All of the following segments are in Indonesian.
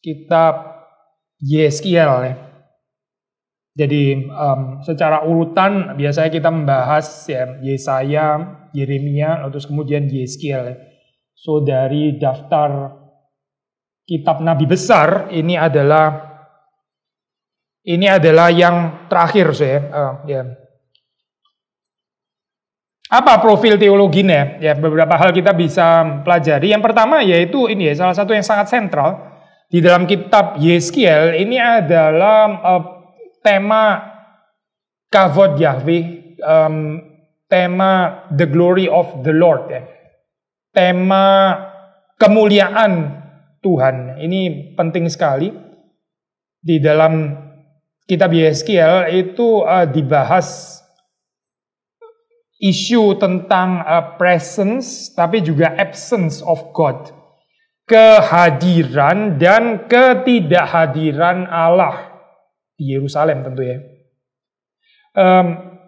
kitab Yeskiel ya. Jadi secara urutan biasanya kita membahas ya Yesaya, Yeremia, terus kemudian Yeskiel ya. So dari daftar kitab nabi besar ini adalah yang terakhir saya ya. Apa profil teologinya? Ya beberapa hal kita bisa pelajari. Yang pertama yaitu ini ya salah satu yang sangat sentral di dalam kitab Yeskiel ini adalah tema Kavod Yahweh, tema the glory of the Lord ya. Tema kemuliaan Tuhan. Ini penting sekali. Di dalam kitab Yeskiel itu dibahas isu tentang presence tapi juga absence of God. Kehadiran dan ketidakhadiran Allah di Yerusalem tentu ya.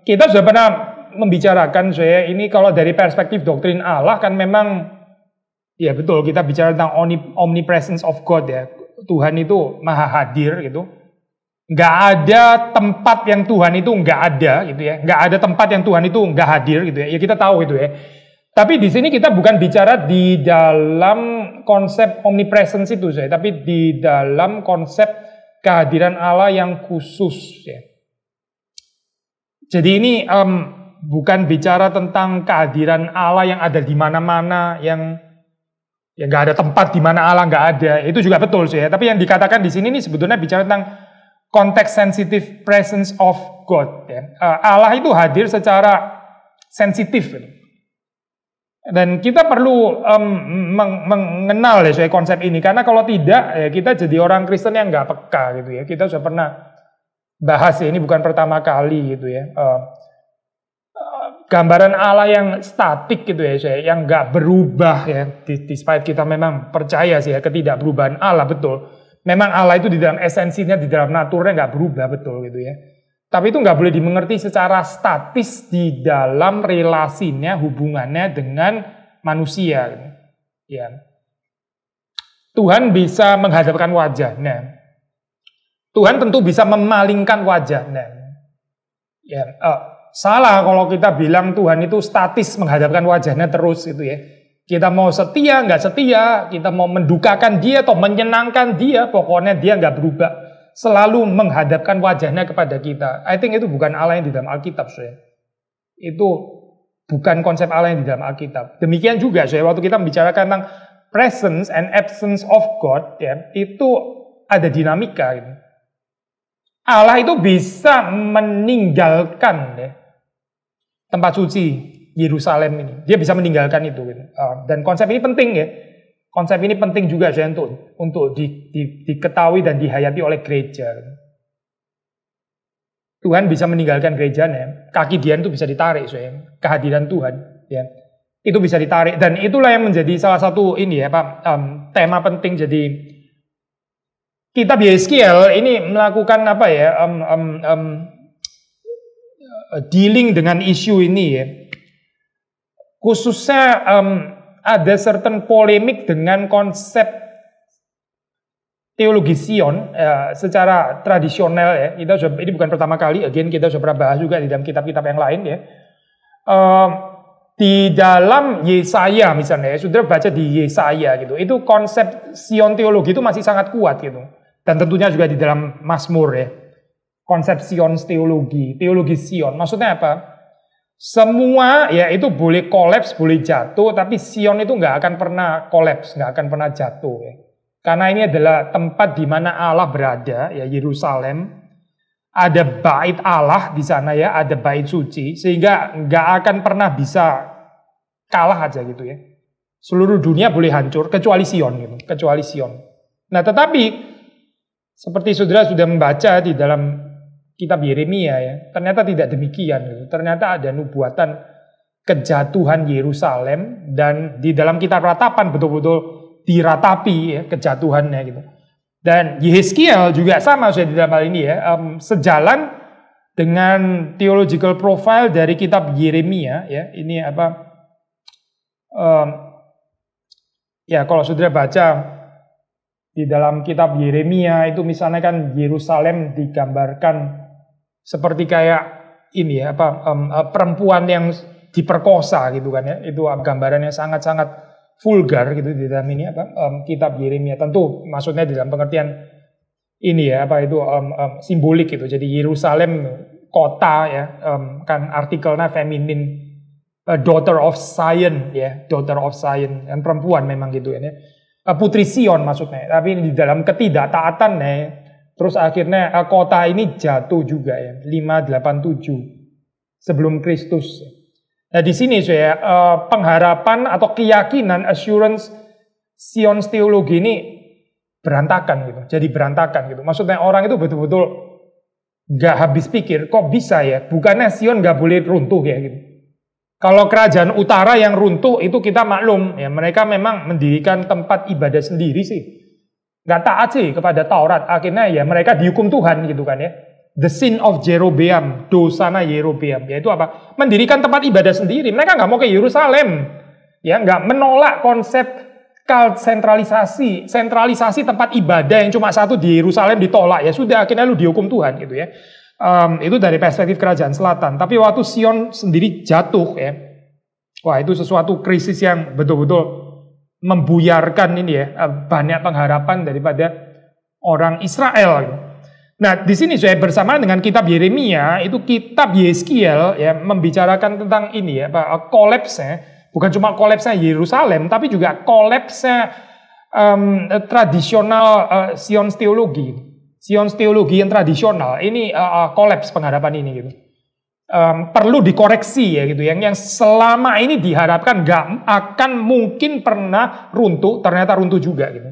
Kita sudah pernah membicarakan saya ini kalau dari perspektif doktrin Allah kan memang ya betul kita bicara tentang omnipresence of God ya. Tuhan itu maha hadir gitu. Nggak ada tempat yang Tuhan itu nggak ada gitu ya. Nggak ada tempat yang Tuhan itu nggak hadir gitu ya. Ya kita tahu itu ya. Tapi di sini kita bukan bicara di dalam konsep omnipresence itu saya, tapi di dalam konsep kehadiran Allah yang khusus ya. Jadi ini bukan bicara tentang kehadiran Allah yang ada di mana-mana, yang ya nggak ada tempat di mana Allah nggak ada. Itu juga betul sih ya. Tapi yang dikatakan di sini ini sebetulnya bicara tentang konteks sensitive presence of God. Ya. Allah itu hadir secara sensitif. Dan kita perlu mengenal ya soal konsep ini. Karena kalau tidak ya kita jadi orang Kristen yang nggak peka gitu ya. Kita sudah pernah bahas ya, ini bukan pertama kali gitu ya. Gambaran Allah yang statik gitu ya, yang nggak berubah ya. Despite kita memang percaya sih ya ketidakberubahan Allah betul. Memang Allah itu di dalam esensinya, di dalam naturnya nggak berubah betul gitu ya. Tapi itu nggak boleh dimengerti secara statis di dalam relasinya, hubungannya dengan manusia. Gitu. Ya. Tuhan bisa menghadapkan wajahnya. Tuhan tentu bisa memalingkan wajahnya. Ya, salah kalau kita bilang Tuhan itu statis menghadapkan wajahnya terus gitu ya. Kita mau setia, nggak setia, kita mau mendukakan dia atau menyenangkan dia, pokoknya dia nggak berubah. Selalu menghadapkan wajahnya kepada kita. I think itu bukan Allah yang di dalam Alkitab, saya. Itu bukan konsep Allah yang di dalam Alkitab. Demikian juga, saya waktu kita membicarakan tentang presence and absence of God, ya, itu ada dinamika. Gitu. Allah itu bisa meninggalkan ya, tempat suci Yerusalem ini. Dia bisa meninggalkan itu. Gitu. Dan konsep ini penting ya. Konsep ini penting juga saya untuk diketahui dan dihayati oleh gereja. Tuhan bisa meninggalkan gerejanya. Kaki dia itu bisa ditarik, saya. Kehadiran Tuhan, ya. Itu bisa ditarik dan itulah yang menjadi salah satu ini ya, Pak, tema penting. Jadi kitab Yeskiel ini melakukan apa ya? Dealing dengan isu ini ya. Khususnya ada certain polemik dengan konsep teologi Sion secara tradisional ya. Ini bukan pertama kali, kita sudah pernah bahas juga di dalam kitab-kitab yang lain ya. Di dalam Yesaya misalnya, sudah baca di Yesaya gitu. Itu konsep Sion teologi itu masih sangat kuat gitu. Dan tentunya juga di dalam Mazmur ya. Konsep Sion teologi Sion. Maksudnya apa? Semua ya itu boleh kolaps, boleh jatuh, tapi Sion itu nggak akan pernah kolaps, nggak akan pernah jatuh. Ya. Karena ini adalah tempat di mana Allah berada, ya Yerusalem. Ada bait Allah di sana ya, ada bait suci, sehingga nggak akan pernah bisa kalah aja gitu ya. Seluruh dunia boleh hancur kecuali Sion gitu, kecuali Sion. Nah, tetapi seperti saudara sudah membaca di dalam kitab Yeremia ya, ternyata tidak demikian gitu. Ternyata ada nubuatan kejatuhan Yerusalem dan di dalam kitab Ratapan betul-betul diratapi ya kejatuhannya gitu. Dan Yeskiel juga sama saya di dalam hal ini ya, sejalan dengan theological profile dari kitab Yeremia ya. Ini apa? Ya kalau saudara baca Di dalam kitab Yeremia itu misalnya kan Yerusalem digambarkan seperti kayak ini ya, perempuan yang diperkosa gitu kan ya. Itu gambarannya sangat-sangat vulgar gitu di dalam ini kitab Yeremia. Tentu maksudnya di dalam pengertian ini ya, simbolik gitu. Jadi Yerusalem kota ya, kan artikelnya feminin, daughter of Zion ya, daughter of Zion, dan perempuan memang gitu ya. Putri Sion maksudnya, tapi di dalam ketidaktaatan ya, terus akhirnya kota ini jatuh juga ya, 587 sebelum Kristus. Nah di sini saya pengharapan atau keyakinan assurance Sion's teologi ini berantakan gitu, jadi berantakan gitu. Maksudnya orang itu betul-betul nggak habis pikir, kok bisa ya? Bukannya Sion nggak boleh runtuh ya gitu. Kalau kerajaan utara yang runtuh itu kita maklum ya, mereka memang mendirikan tempat ibadah sendiri sih, nggak taat sih kepada Taurat. Akhirnya ya mereka dihukum Tuhan gitu kan ya. The sin of Jerobeam, dosana Yerobeam, yaitu apa? Mendirikan tempat ibadah sendiri. Mereka nggak mau ke Yerusalem, ya nggak menolak konsep sentralisasi tempat ibadah yang cuma satu di Yerusalem ditolak ya sudah, akhirnya lu dihukum Tuhan gitu ya. Itu dari perspektif kerajaan selatan. Tapi waktu Sion sendiri jatuh ya, wah itu sesuatu krisis yang betul-betul membuyarkan ini ya, banyak pengharapan daripada orang Israel. Nah di sini saya bersamaan dengan kitab Yeremia, itu kitab Yeskiel ya, membicarakan tentang ini ya, kolapsnya, bukan cuma kolapsnya Yerusalem, tapi juga kolapsnya tradisional Sion's teologi. Sion's teologi yang tradisional ini kolaps pengharapan ini gitu. Perlu dikoreksi ya gitu. Yang selama ini diharapkan nggak akan mungkin pernah runtuh, ternyata runtuh juga gitu.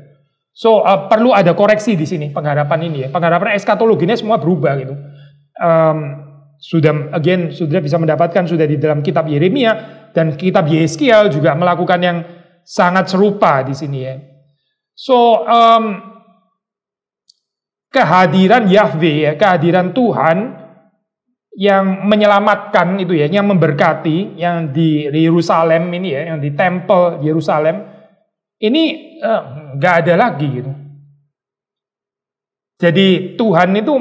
So perlu ada koreksi di sini pengharapan ini ya. Pengharapan eskatologinya semua berubah gitu. Sudah bisa mendapatkan sudah di dalam kitab Yeremia dan kitab Yeskiel juga melakukan yang sangat serupa di sini ya. So kehadiran Yahweh ya, kehadiran Tuhan yang menyelamatkan itu ya, yang memberkati, yang di Yerusalem ini ya, yang di tempel Yerusalem ini nggak ada lagi gitu. Jadi Tuhan itu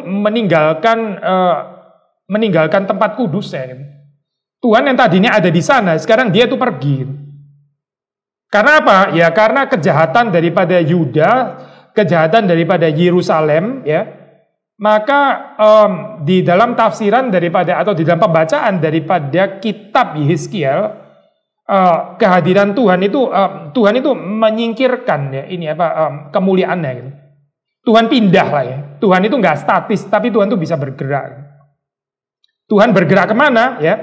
meninggalkan tempat kudus ya. Gitu. Tuhan yang tadinya ada di sana, sekarang dia itu pergi. Gitu. Karena apa? Ya karena kejahatan daripada Yuda, kejahatan daripada Yerusalem ya, maka di dalam tafsiran daripada atau di dalam pembacaan daripada kitab Yeskiel, kehadiran Tuhan itu menyingkirkan ya ini kemuliaannya gitu. Tuhan pindah lah ya. Tuhan itu nggak statis, tapi Tuhan itu bisa bergerak. Tuhan bergerak kemana ya?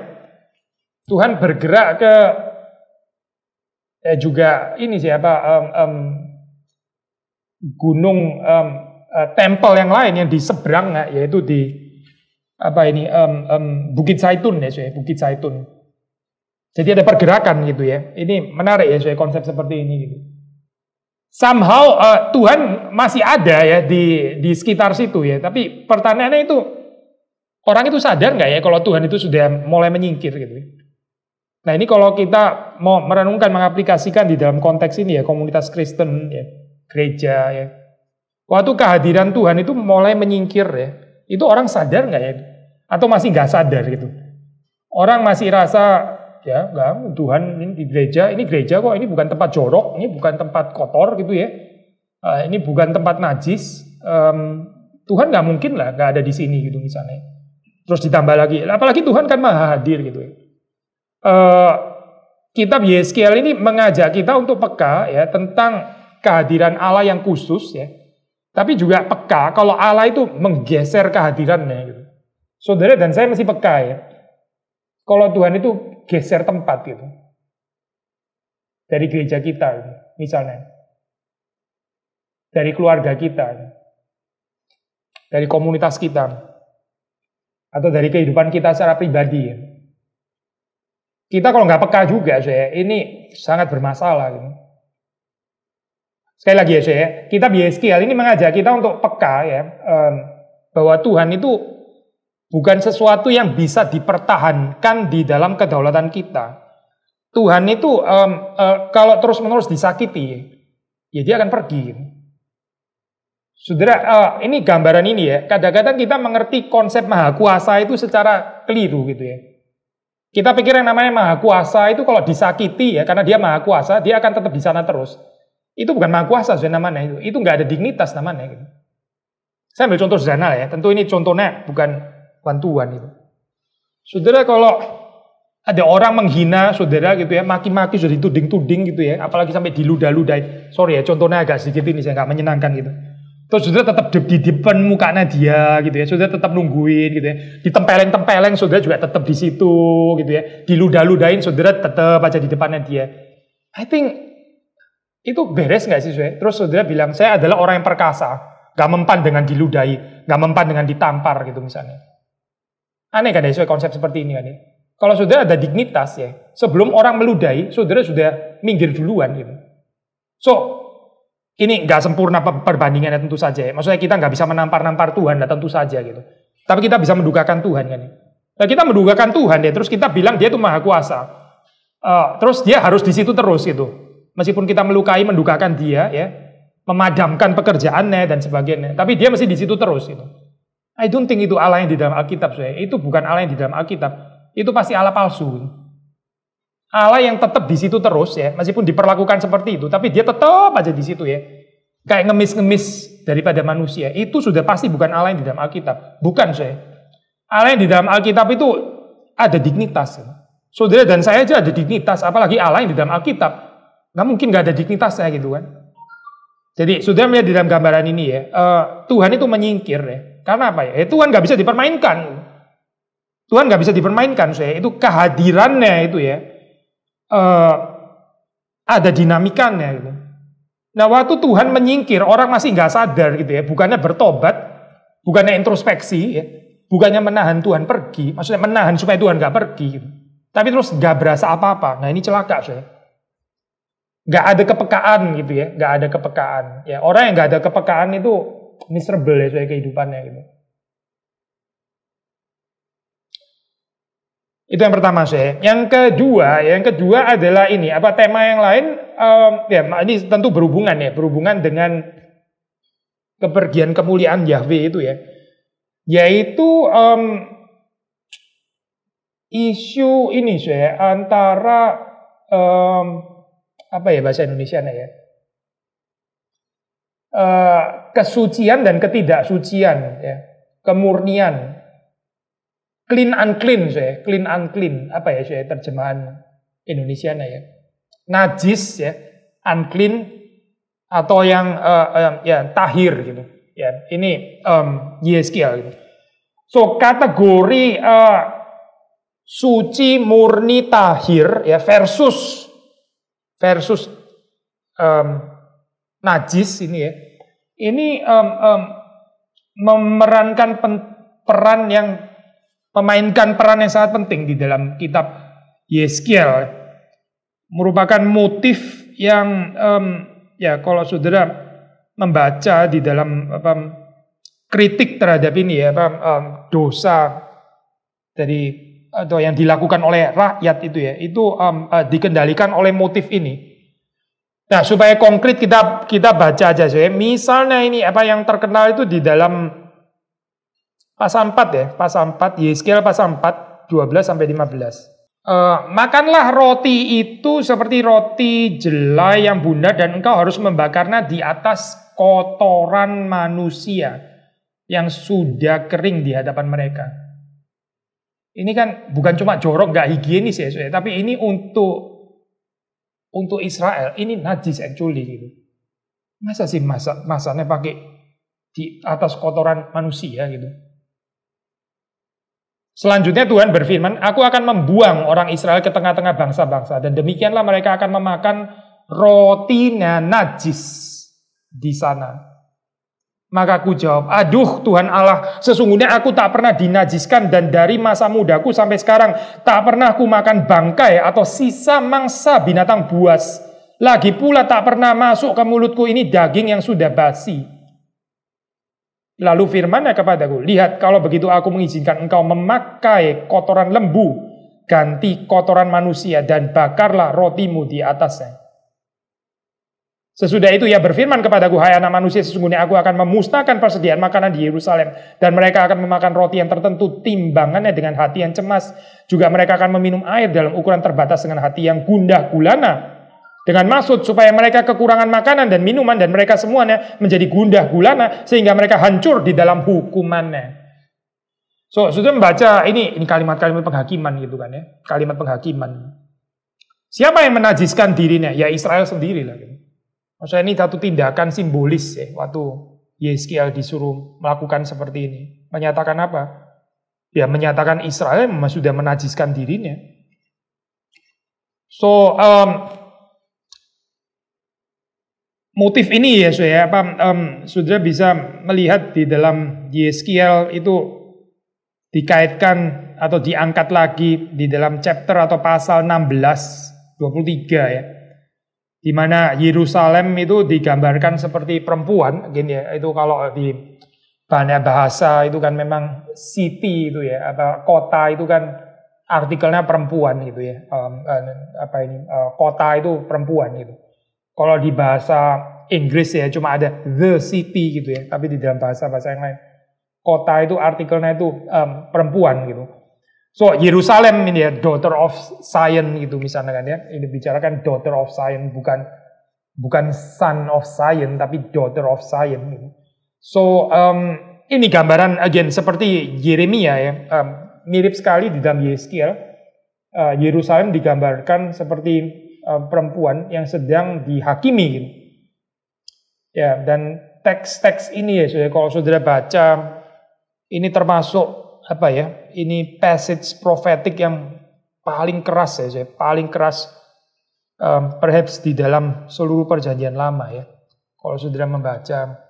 Tuhan bergerak ke juga ini siapa? Gunung tempel yang lain yang di seberang yaitu di Bukit Zaitun ya, Bukit Zaitun. Jadi ada pergerakan gitu ya. Ini menarik ya, konsep seperti ini gitu. Somehow Tuhan masih ada ya di sekitar situ ya. Tapi pertanyaannya itu orang itu sadar nggak ya kalau Tuhan itu sudah mulai menyingkir gitu. Nah ini kalau kita mau merenungkan, mengaplikasikan di dalam konteks ini ya, komunitas Kristen ya, gereja ya. Waktu kehadiran Tuhan itu mulai menyingkir ya, itu orang sadar nggak ya? Atau masih nggak sadar gitu? Orang masih rasa ya nggak, Tuhan ini di gereja, ini gereja kok, ini bukan tempat jorok, ini bukan tempat kotor gitu ya. Ini bukan tempat najis. Tuhan nggak mungkin lah nggak ada di sini gitu misalnya. Terus ditambah lagi, apalagi Tuhan kan maha hadir gitu ya. Kitab Yeskiel ini mengajak kita untuk peka ya tentang kehadiran Allah yang khusus ya. Tapi juga peka kalau Allah itu menggeser kehadirannya gitu. Saudara dan saya mesti peka ya. Kalau Tuhan itu geser tempat gitu. Dari gereja kita gitu, misalnya. Dari keluarga kita. Dari komunitas kita. Atau dari kehidupan kita secara pribadi ya. Kita kalau nggak peka juga saya, ini sangat bermasalah gitu. Sekali lagi ya saya, kitab Yeskiel ini mengajak kita untuk peka ya, bahwa Tuhan itu bukan sesuatu yang bisa dipertahankan di dalam kedaulatan kita. Tuhan itu kalau terus-menerus disakiti, ya dia akan pergi. Saudara, ini gambaran ini ya. Kadang-kadang kita mengerti konsep maha kuasa itu secara keliru gitu ya. Kita pikir yang namanya maha kuasa itu kalau disakiti ya, karena dia maha kuasa, dia akan tetap di sana terus. Itu bukan maha kuasa saudara namanya itu. Itu nggak ada dignitas namanya gitu. Saya ambil contoh sederhana ya. Tentu ini contohnya bukan bantuan itu. Saudara, kalau ada orang menghina saudara gitu ya, maki-maki sudah dituding-tuding gitu ya, apalagi sampai diludah-ludahin. Sorry ya, contohnya agak sedikit ini saya nggak menyenangkan gitu. Terus saudara tetap di depan mukanya dia gitu ya, saudara tetap nungguin gitu ya, ditempeleng-tempeleng saudara juga tetap di situ gitu ya, diludah-ludahin saudara tetap aja di depannya dia. I think itu beres nggak sih saudara? Terus saudara bilang saya adalah orang yang perkasa, nggak mempan dengan diludahi, nggak mempan dengan ditampar gitu misalnya. Aneh kan ya saudara konsep seperti ini kan ya? Kalau saudara ada dignitas ya, sebelum orang meludahi, saudara sudah minggir duluan gitu. So ini nggak sempurna perbandingannya tentu saja ya. Maksudnya kita nggak bisa menampar-nampar Tuhan, nah tentu saja gitu. Tapi kita bisa mendugakan Tuhan kan. Nah kita mendugakan Tuhan ya, terus kita bilang dia itu maha kuasa. Terus dia harus di situ terus gitu. Meskipun kita melukai, mendugakan dia ya, memadamkan pekerjaannya dan sebagainya. Tapi dia mesti di situ terus gitu. I don't think itu Allah yang di dalam Alkitab saya. Itu bukan Allah yang di dalam Alkitab. Itu pasti Allah palsu. Allah yang tetap di situ terus ya, meskipun diperlakukan seperti itu, tapi dia tetap aja di situ ya. Kayak ngemis-ngemis daripada manusia. Itu sudah pasti bukan Allah yang di dalam Alkitab. Bukan saya. Allah yang di dalam Alkitab itu ada dignitas. Saudara dan saya aja ada dignitas, apalagi Allah yang di dalam Alkitab. Nggak mungkin nggak ada dignitasnya gitu kan. Jadi saudara melihat di dalam gambaran ini ya, Tuhan itu menyingkir ya. Karena apa ya? Tuhan nggak bisa dipermainkan. Tuhan nggak bisa dipermainkan saya. Itu kehadirannya itu ya. Ada dinamikanya gitu. Nah waktu Tuhan menyingkir, orang masih nggak sadar gitu ya, bukannya bertobat, bukannya introspeksi ya, bukannya menahan Tuhan pergi, maksudnya menahan supaya Tuhan nggak pergi gitu. Tapi terus nggak berasa apa-apa. Nah ini celaka saya. Nggak ada kepekaan gitu ya, nggak ada kepekaan. Ya orang yang nggak ada kepekaan itu miserable ya saya kehidupannya gitu. Itu yang pertama saya. Yang kedua adalah ini tema yang lain ya ini tentu berhubungan dengan kepergian kemuliaan Yahweh itu ya. Yaitu isu ini saya antara apa ya bahasa Indonesianya ya? Kesucian dan ketidaksucian ya. Kemurnian. Clean unclean saya, clean unclean. Apa ya saya terjemahan Indonesianya ya? Najis ya, unclean atau yang ya tahir gitu. Ya, ini Yeskiel gitu. So kategori suci, murni, tahir ya versus najis ini ya. Ini memainkan peran yang sangat penting di dalam kitab Yeskiel. Merupakan motif yang ya kalau saudara membaca di dalam kritik terhadap ini ya dosa dari atau yang dilakukan oleh rakyat itu ya, itu dikendalikan oleh motif ini. Nah, supaya konkret kita baca aja saya. Misalnya ini apa yang terkenal itu di dalam Pasal 4 ya, Pasal 4, Yeskiel Pasal 4, 12-15. Makanlah roti itu seperti roti jelai yang bundar dan engkau harus membakarnya di atas kotoran manusia yang sudah kering di hadapan mereka. Ini kan bukan cuma jorok, gak higienis ya, tapi ini untuk Israel, ini najis actually gitu. Masa sih masanya pakai di atas kotoran manusia gitu. Selanjutnya Tuhan berfirman, aku akan membuang orang Israel ke tengah-tengah bangsa-bangsa dan demikianlah mereka akan memakan rotinya najis di sana. Maka aku jawab, aduh Tuhan Allah, sesungguhnya aku tak pernah dinajiskan dan dari masa mudaku sampai sekarang tak pernah aku makan bangkai atau sisa mangsa binatang buas. Lagi pula tak pernah masuk ke mulutku ini daging yang sudah basi. Lalu firman-Nya kepadaku, lihat kalau begitu aku mengizinkan engkau memakai kotoran lembu, ganti kotoran manusia dan bakarlah rotimu di atasnya. Sesudah itu ia berfirman kepadaku, hai anak manusia, sesungguhnya aku akan memusnahkan persediaan makanan di Yerusalem. Dan mereka akan memakan roti yang tertentu, timbangannya dengan hati yang cemas. Juga mereka akan meminum air dalam ukuran terbatas dengan hati yang gundah gulana. Dengan maksud supaya mereka kekurangan makanan dan minuman, dan mereka semuanya menjadi gundah gulana, sehingga mereka hancur di dalam hukumannya. So, sudah membaca ini kalimat-kalimat penghakiman gitu kan ya. Kalimat penghakiman. Siapa yang menajiskan dirinya? Ya Israel sendiri lah gitu. Maksudnya ini satu tindakan simbolis ya, waktu Yeskiel disuruh melakukan seperti ini. Menyatakan apa? Ya menyatakan Israel memang sudah menajiskan dirinya. So, motif ini ya, saudara bisa melihat di dalam Yeskiel itu dikaitkan atau diangkat lagi di dalam chapter atau pasal 16, 23 ya. Di mana Yerusalem itu digambarkan seperti perempuan, gini ya, itu kalau di banyak bahasa itu kan memang city itu ya, kota itu kan artikelnya perempuan gitu ya, kota itu perempuan gitu. Kalau di bahasa Inggris ya cuma ada the city gitu ya, tapi di dalam bahasa-bahasa yang lain kota itu artikelnya itu perempuan gitu. So, Yerusalem ini ya, daughter of Zion gitu misalnya kan ya. Ini bicarakan daughter of Zion, bukan son of Zion, tapi daughter of Zion gitu. So, ini gambaran again seperti Yeremia ya. Mirip sekali di dalam Yeskiel. Yerusalem digambarkan seperti perempuan yang sedang dihakimi gitu. Ya, dan teks-teks ini ya, kalau saudara baca, ini termasuk apa ya, ini passage prophetic yang paling keras ya, paling keras perhaps di dalam seluruh perjanjian lama ya. Kalau saudara membaca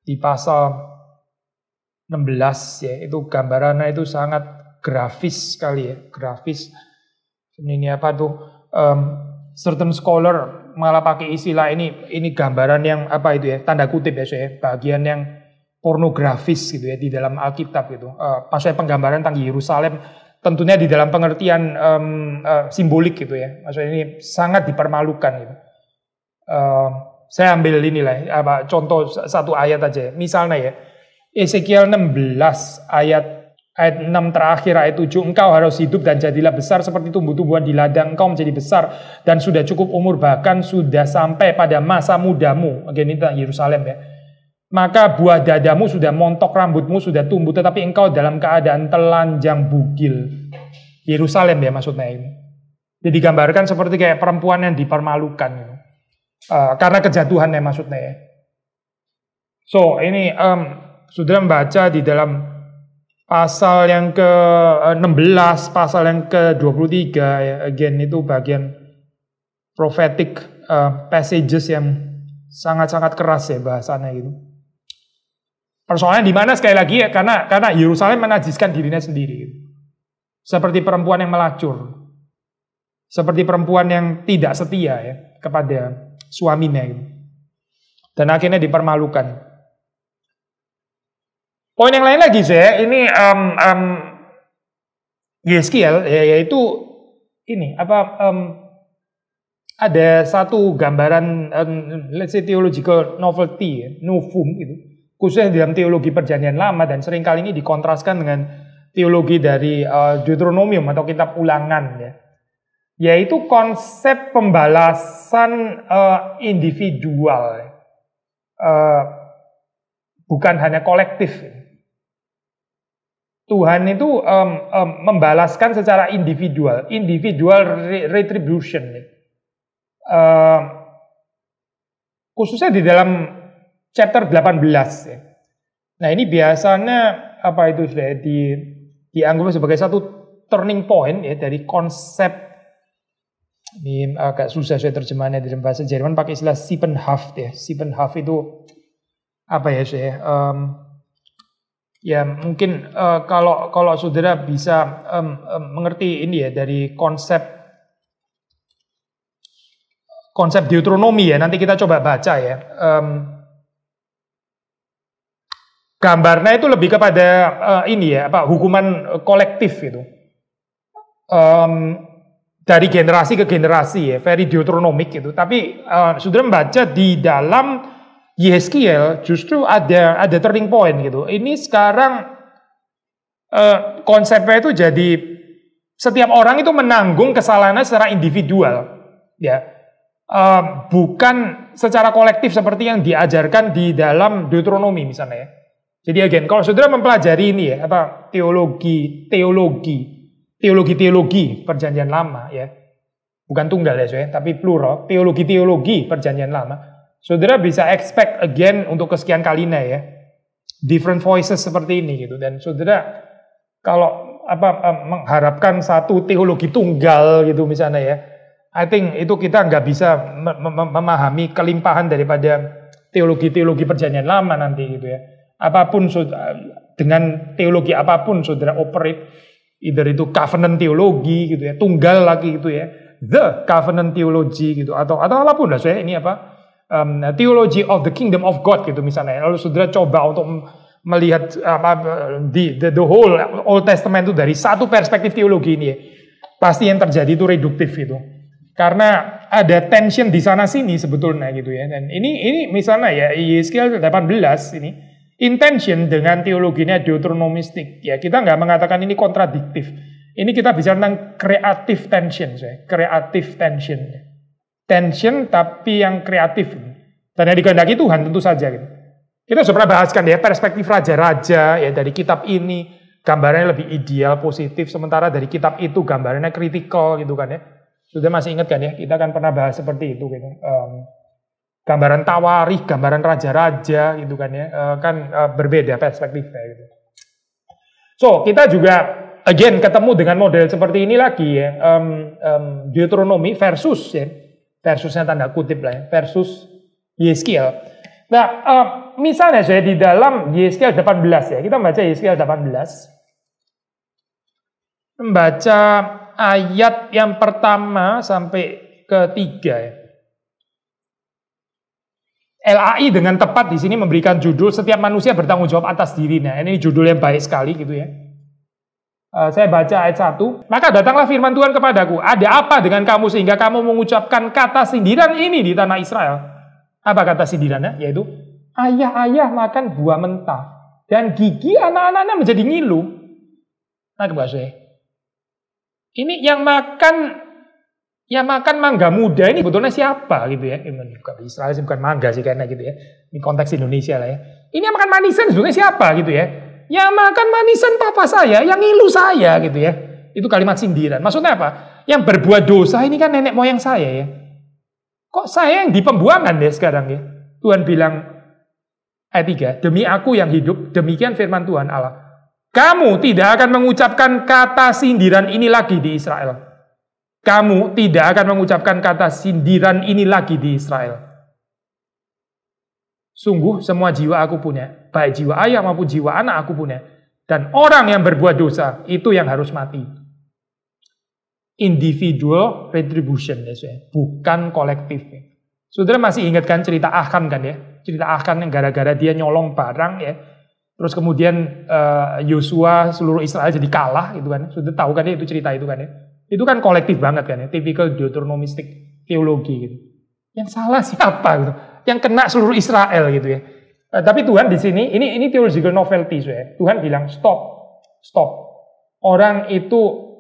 di pasal 16 ya, itu gambarannya itu sangat grafis sekali ya, grafis. Ini apa tuh, certain scholar malah pakai istilah ini gambaran yang apa itu ya, tanda kutip ya, bagian yang pornografis gitu ya di dalam Alkitab gitu. Maksudnya penggambaran tentang Yerusalem tentunya di dalam pengertian simbolik gitu ya. Maksudnya ini sangat dipermalukan gitu. Saya ambil inilah contoh satu ayat aja. Misalnya ya, Ezekiel 16 ayat 6 terakhir, ayat 7, engkau harus hidup dan jadilah besar seperti tumbuh-tumbuhan di ladang, engkau menjadi besar dan sudah cukup umur, bahkan sudah sampai pada masa mudamu. Ini tentang Yerusalem ya. Maka buah dadamu sudah montok, rambutmu sudah tumbuh, tetapi engkau dalam keadaan telanjang bugil. Yerusalem ya maksudnya ini. Jadi digambarkan seperti kayak perempuan yang dipermalukan gitu. Karena kejatuhannya maksudnya ya. So ini sudah membaca di dalam pasal yang ke-16, pasal yang ke-23 ya. Again itu bagian prophetic passages yang sangat-sangat keras ya bahasanya gitu. Persoalannya di mana sekali lagi ya, karena Yerusalem menajiskan dirinya sendiri. Seperti perempuan yang melacur. Seperti perempuan yang tidak setia ya kepada suaminya gitu. Dan akhirnya dipermalukan. Poin yang lain lagi saya, ini Yeskiel yaitu ini ada satu gambaran let's say theological novelty ya, novum gitu. Khususnya dalam teologi perjanjian lama dan seringkali ini dikontraskan dengan teologi dari Deuteronomium atau kitab ulangan ya. Yaitu konsep pembalasan individual. Bukan hanya kolektif. Tuhan itu membalaskan secara individual retribution. Khususnya di dalam chapter 18 ya. Nah ini biasanya apa itu sudah dianggap sebagai satu turning point ya dari konsep, ini agak susah saya terjemahannya di dalam bahasa Jerman pakai istilah Siebenhaft ya. Siebenhaft itu apa ya saya? Ya mungkin kalau saudara bisa mengerti ini ya dari konsep Deuteronomi ya, nanti kita coba baca ya. Gambarnya itu lebih kepada ini ya, hukuman kolektif itu. dari generasi ke generasi ya, very deuteronomic gitu. Tapi saudara membaca di dalam Yeskiel justru ada turning point gitu. Ini sekarang konsepnya itu jadi setiap orang itu menanggung kesalahannya secara individual, ya, bukan secara kolektif seperti yang diajarkan di dalam Deuteronomi misalnya. Ya. Jadi again, kalau saudara mempelajari ini ya, apa teologi Perjanjian Lama ya, bukan tunggal ya, saudara, tapi plural, teologi Perjanjian Lama, saudara bisa expect again untuk kesekian kalinya ya, different voices seperti ini gitu, dan saudara kalau mengharapkan satu teologi tunggal gitu misalnya ya, I think itu kita nggak bisa memahami kelimpahan daripada teologi Perjanjian Lama nanti gitu ya. Apapun dengan teologi apapun saudara operate, either itu covenant teologi gitu ya, tunggal lagi gitu ya, the covenant theology gitu, atau apapun lah saya ini theology of the kingdom of God gitu misalnya. Lalu saudara coba untuk melihat the whole Old Testament itu dari satu perspektif teologi ini ya, pasti yang terjadi itu reduktif gitu, karena ada tension di sana sini sebetulnya gitu ya. Dan ini misalnya ya Yeskiel 18 ini intention dengan teologinya deuteronomistik ya, kita nggak mengatakan ini kontradiktif. Ini kita bicara tentang creative tension, creative tension tapi yang kreatif dan yang dikehendaki Tuhan tentu saja gitu. Kita sudah pernah bahaskan ya perspektif raja-raja ya, dari kitab ini gambarannya lebih ideal, positif, sementara dari kitab itu gambarannya kritikal gitu kan ya. Sudah masih ingat kan ya, kita kan pernah bahas seperti itu gitu. Gambaran tawarikh, gambaran raja-raja gitu kan ya, berbeda perspektifnya gitu. So, kita juga again ketemu dengan model seperti ini lagi ya, Deuteronomi versusnya tanda kutip lah ya, versus Yeskiel. Nah, misalnya saya di dalam Yeskiel 18 ya, kita membaca Yeskiel 18, membaca ayat yang pertama sampai ketiga ya. LAI dengan tepat di sini memberikan judul setiap manusia bertanggung jawab atas dirinya. Ini judul yang baik sekali gitu ya. Saya baca ayat 1. Maka datanglah firman Tuhan kepadaku, ada apa dengan kamu sehingga kamu mengucapkan kata sindiran ini di tanah Israel? Apa kata sindirannya? Yaitu ayah-ayah makan buah mentah dan gigi anak-anaknya menjadi ngilu. Nah, bahasa ini yang makan mangga muda ini sebetulnya siapa gitu ya? Bukan Israel sih, bukan mangga sih karena gitu ya. Ini konteks Indonesia lah ya. Ini yang makan manisan sebetulnya siapa gitu ya? Yang makan manisan papa saya, yang ngilu saya gitu ya. Itu kalimat sindiran. Maksudnya apa? Yang berbuat dosa ini kan nenek moyang saya ya. Kok saya yang di pembuangan ya sekarang ya? Tuhan bilang ayat 3, demi aku yang hidup, demikian firman Tuhan Allah. Kamu tidak akan mengucapkan kata sindiran ini lagi di Israel. Kamu tidak akan mengucapkan kata sindiran ini lagi di Israel. Sungguh semua jiwa aku punya, baik jiwa ayah maupun jiwa anak aku punya. Dan orang yang berbuat dosa, itu yang harus mati. Individual retribution, ya, bukan kolektif. Saudara masih ingatkan cerita Achan kan ya? Cerita Achan yang gara-gara dia nyolong barang ya. Terus kemudian Yosua seluruh Israel jadi kalah gitu kan. Sudah tahu kan ya itu cerita itu kan ya. Itu kan kolektif banget kan ya. Typical deuteronomistic teologi gitu. Yang salah siapa gitu? Yang kena seluruh Israel gitu ya. Tapi Tuhan di sini ini theological novelty ya. Tuhan bilang stop. Orang itu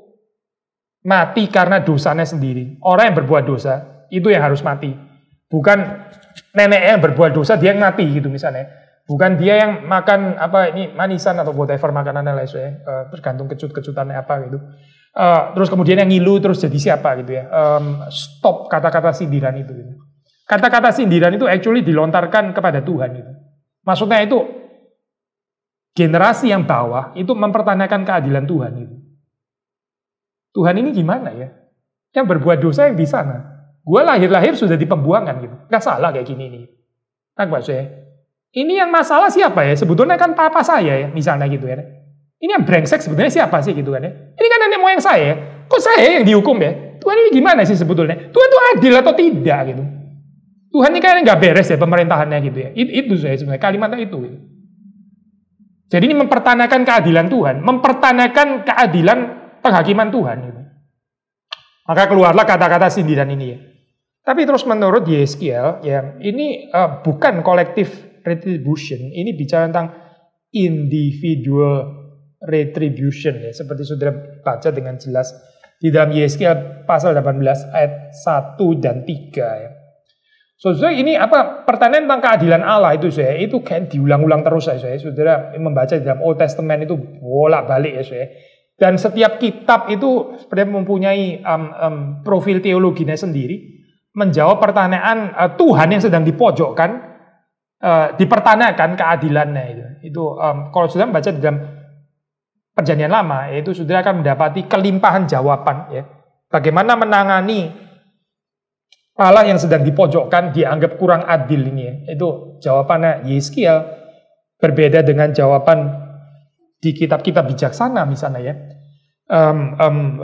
mati karena dosanya sendiri. Orang yang berbuat dosa itu yang harus mati. Bukan neneknya yang berbuat dosa dia yang mati gitu misalnya. Bukan dia yang makan manisan atau whatever makanannya lah ya. Tergantung kecut-kecutannya apa gitu. Terus kemudian yang ngilu terus jadi siapa gitu ya. Stop kata-kata sindiran itu gitu. Kata-kata sindiran itu actually dilontarkan kepada Tuhan gitu. Maksudnya itu generasi yang bawah itu mempertanyakan keadilan Tuhan gitu. Tuhan ini gimana ya? Yang berbuat dosa yang di sana. Gue lahir-lahir sudah di pembuangan gitu. Gak salah kayak gini nih. Nah, maksudnya ini yang masalah siapa ya? Sebetulnya kan papa saya ya, misalnya gitu ya. Ini yang brengsek sebetulnya siapa sih gitu kan ya? Ini kan nenek moyang saya. Kok saya yang dihukum ya? Tuhan ini gimana sih sebetulnya? Tuhan itu adil atau tidak gitu? Tuhan ini kayaknya nggak beres ya pemerintahannya gitu ya. Itu saya sebenarnya kalimatnya itu. Gitu. Jadi ini mempertanyakan keadilan Tuhan, mempertanyakan keadilan penghakiman Tuhan. Gitu. Maka keluarlah kata-kata sindiran ini ya. Tapi terus menurut Yeskiel, ya ini bukan collective retribution, ini bicara tentang individual retribution ya, seperti saudara baca dengan jelas di dalam Yeskiel pasal 18 ayat 1 dan 3 ya. Saudara ini apa pertanyaan tentang keadilan Allah itu saya itu kan diulang-ulang terus saya saudara membaca di dalam Old Testament itu bolak-balik ya saya. Dan setiap kitab itu sebenarnya mempunyai profil teologinya sendiri, menjawab pertanyaan Tuhan yang sedang dipojokkan, dipertanyakan keadilannya itu. Itu kalau sudah membaca di dalam Perjanjian Lama, yaitu sudah akan mendapati kelimpahan jawaban ya. Bagaimana menangani Allah yang sedang dipojokkan dianggap kurang adil ini ya. Itu jawabannya Yeskiel berbeda dengan jawaban di kitab-kitab bijaksana misalnya ya.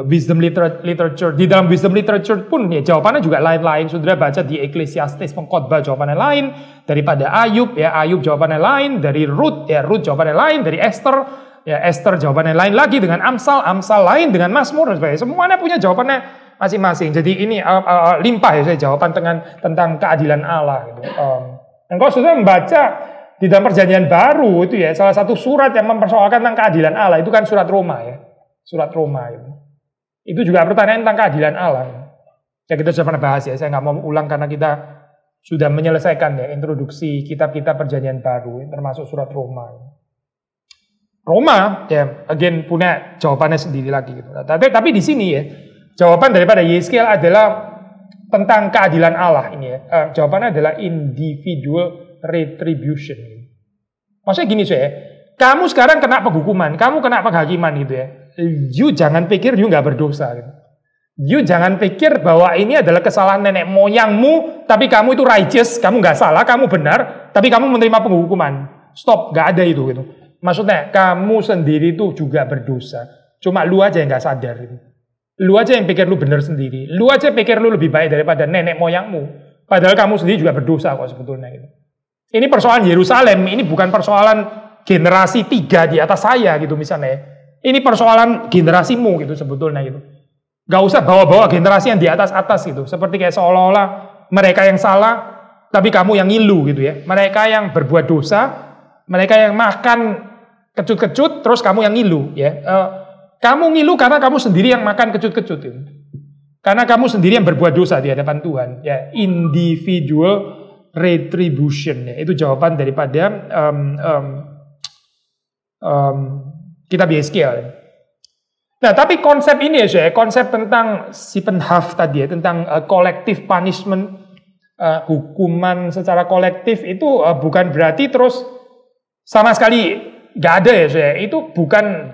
Wisdom literature, di dalam wisdom literature pun ya jawabannya juga lain-lain. Saudara baca di Ecclesiastes pengkhotbah jawabannya lain, daripada Ayub ya Ayub jawabannya lain, dari Ruth ya Ruth jawabannya lain, dari Esther ya Esther jawabannya lain lagi, dengan Amsal lain, dengan Mazmur dan sebagainya. Semuanya punya jawabannya masing-masing. Jadi ini limpah ya saya jawaban tentang keadilan Allah gitu. Dan kalau saudara membaca di dalam Perjanjian Baru itu ya salah satu surat yang mempersoalkan tentang keadilan Allah itu kan surat Roma ya. Surat Roma itu juga pertanyaan tentang keadilan Allah. Ya kita sudah pernah bahas ya, saya nggak mau ulang karena kita sudah menyelesaikan ya introduksi kitab-kitab Perjanjian Baru, termasuk surat Roma. Roma ya, again punya jawabannya sendiri lagi gitu. Tapi di sini ya, jawaban daripada Yeskiel adalah tentang keadilan Allah ini ya. Jawabannya adalah individual retribution. Maksudnya gini saya, kamu sekarang kena penghukuman, kamu kena penghakiman gitu ya. You jangan pikir you nggak berdosa gitu. You jangan pikir bahwa ini adalah kesalahan nenek moyangmu, tapi kamu itu righteous, kamu nggak salah, kamu benar, tapi kamu menerima penghukuman. Stop, nggak ada itu gitu. Maksudnya kamu sendiri itu juga berdosa. Cuma lu aja yang nggak sadar gitu. Lu aja yang pikir lu benar sendiri. Lu aja pikir lu lebih baik daripada nenek moyangmu. Padahal kamu sendiri juga berdosa kok sebetulnya gitu. Ini persoalan Yerusalem, ini bukan persoalan generasi 3 di atas saya gitu misalnya. Ini persoalan generasimu gitu sebetulnya gitu. Gak usah bawa-bawa generasi yang di atas-atas gitu. Seperti kayak seolah-olah mereka yang salah, tapi kamu yang ngilu gitu ya. Mereka yang berbuat dosa, mereka yang makan kecut-kecut, terus kamu yang ngilu ya. Kamu ngilu karena kamu sendiri yang makan kecut-kecut gitu. Karena kamu sendiri yang berbuat dosa di hadapan Tuhan ya. Individual retribution ya. Itu jawaban daripada kitab Yeskiel. Nah, tapi konsep ini ya, saya konsep tentang Sippenhaft tadi ya, tentang collective punishment, hukuman secara kolektif itu bukan berarti terus sama sekali nggak ada ya, saya. Itu bukan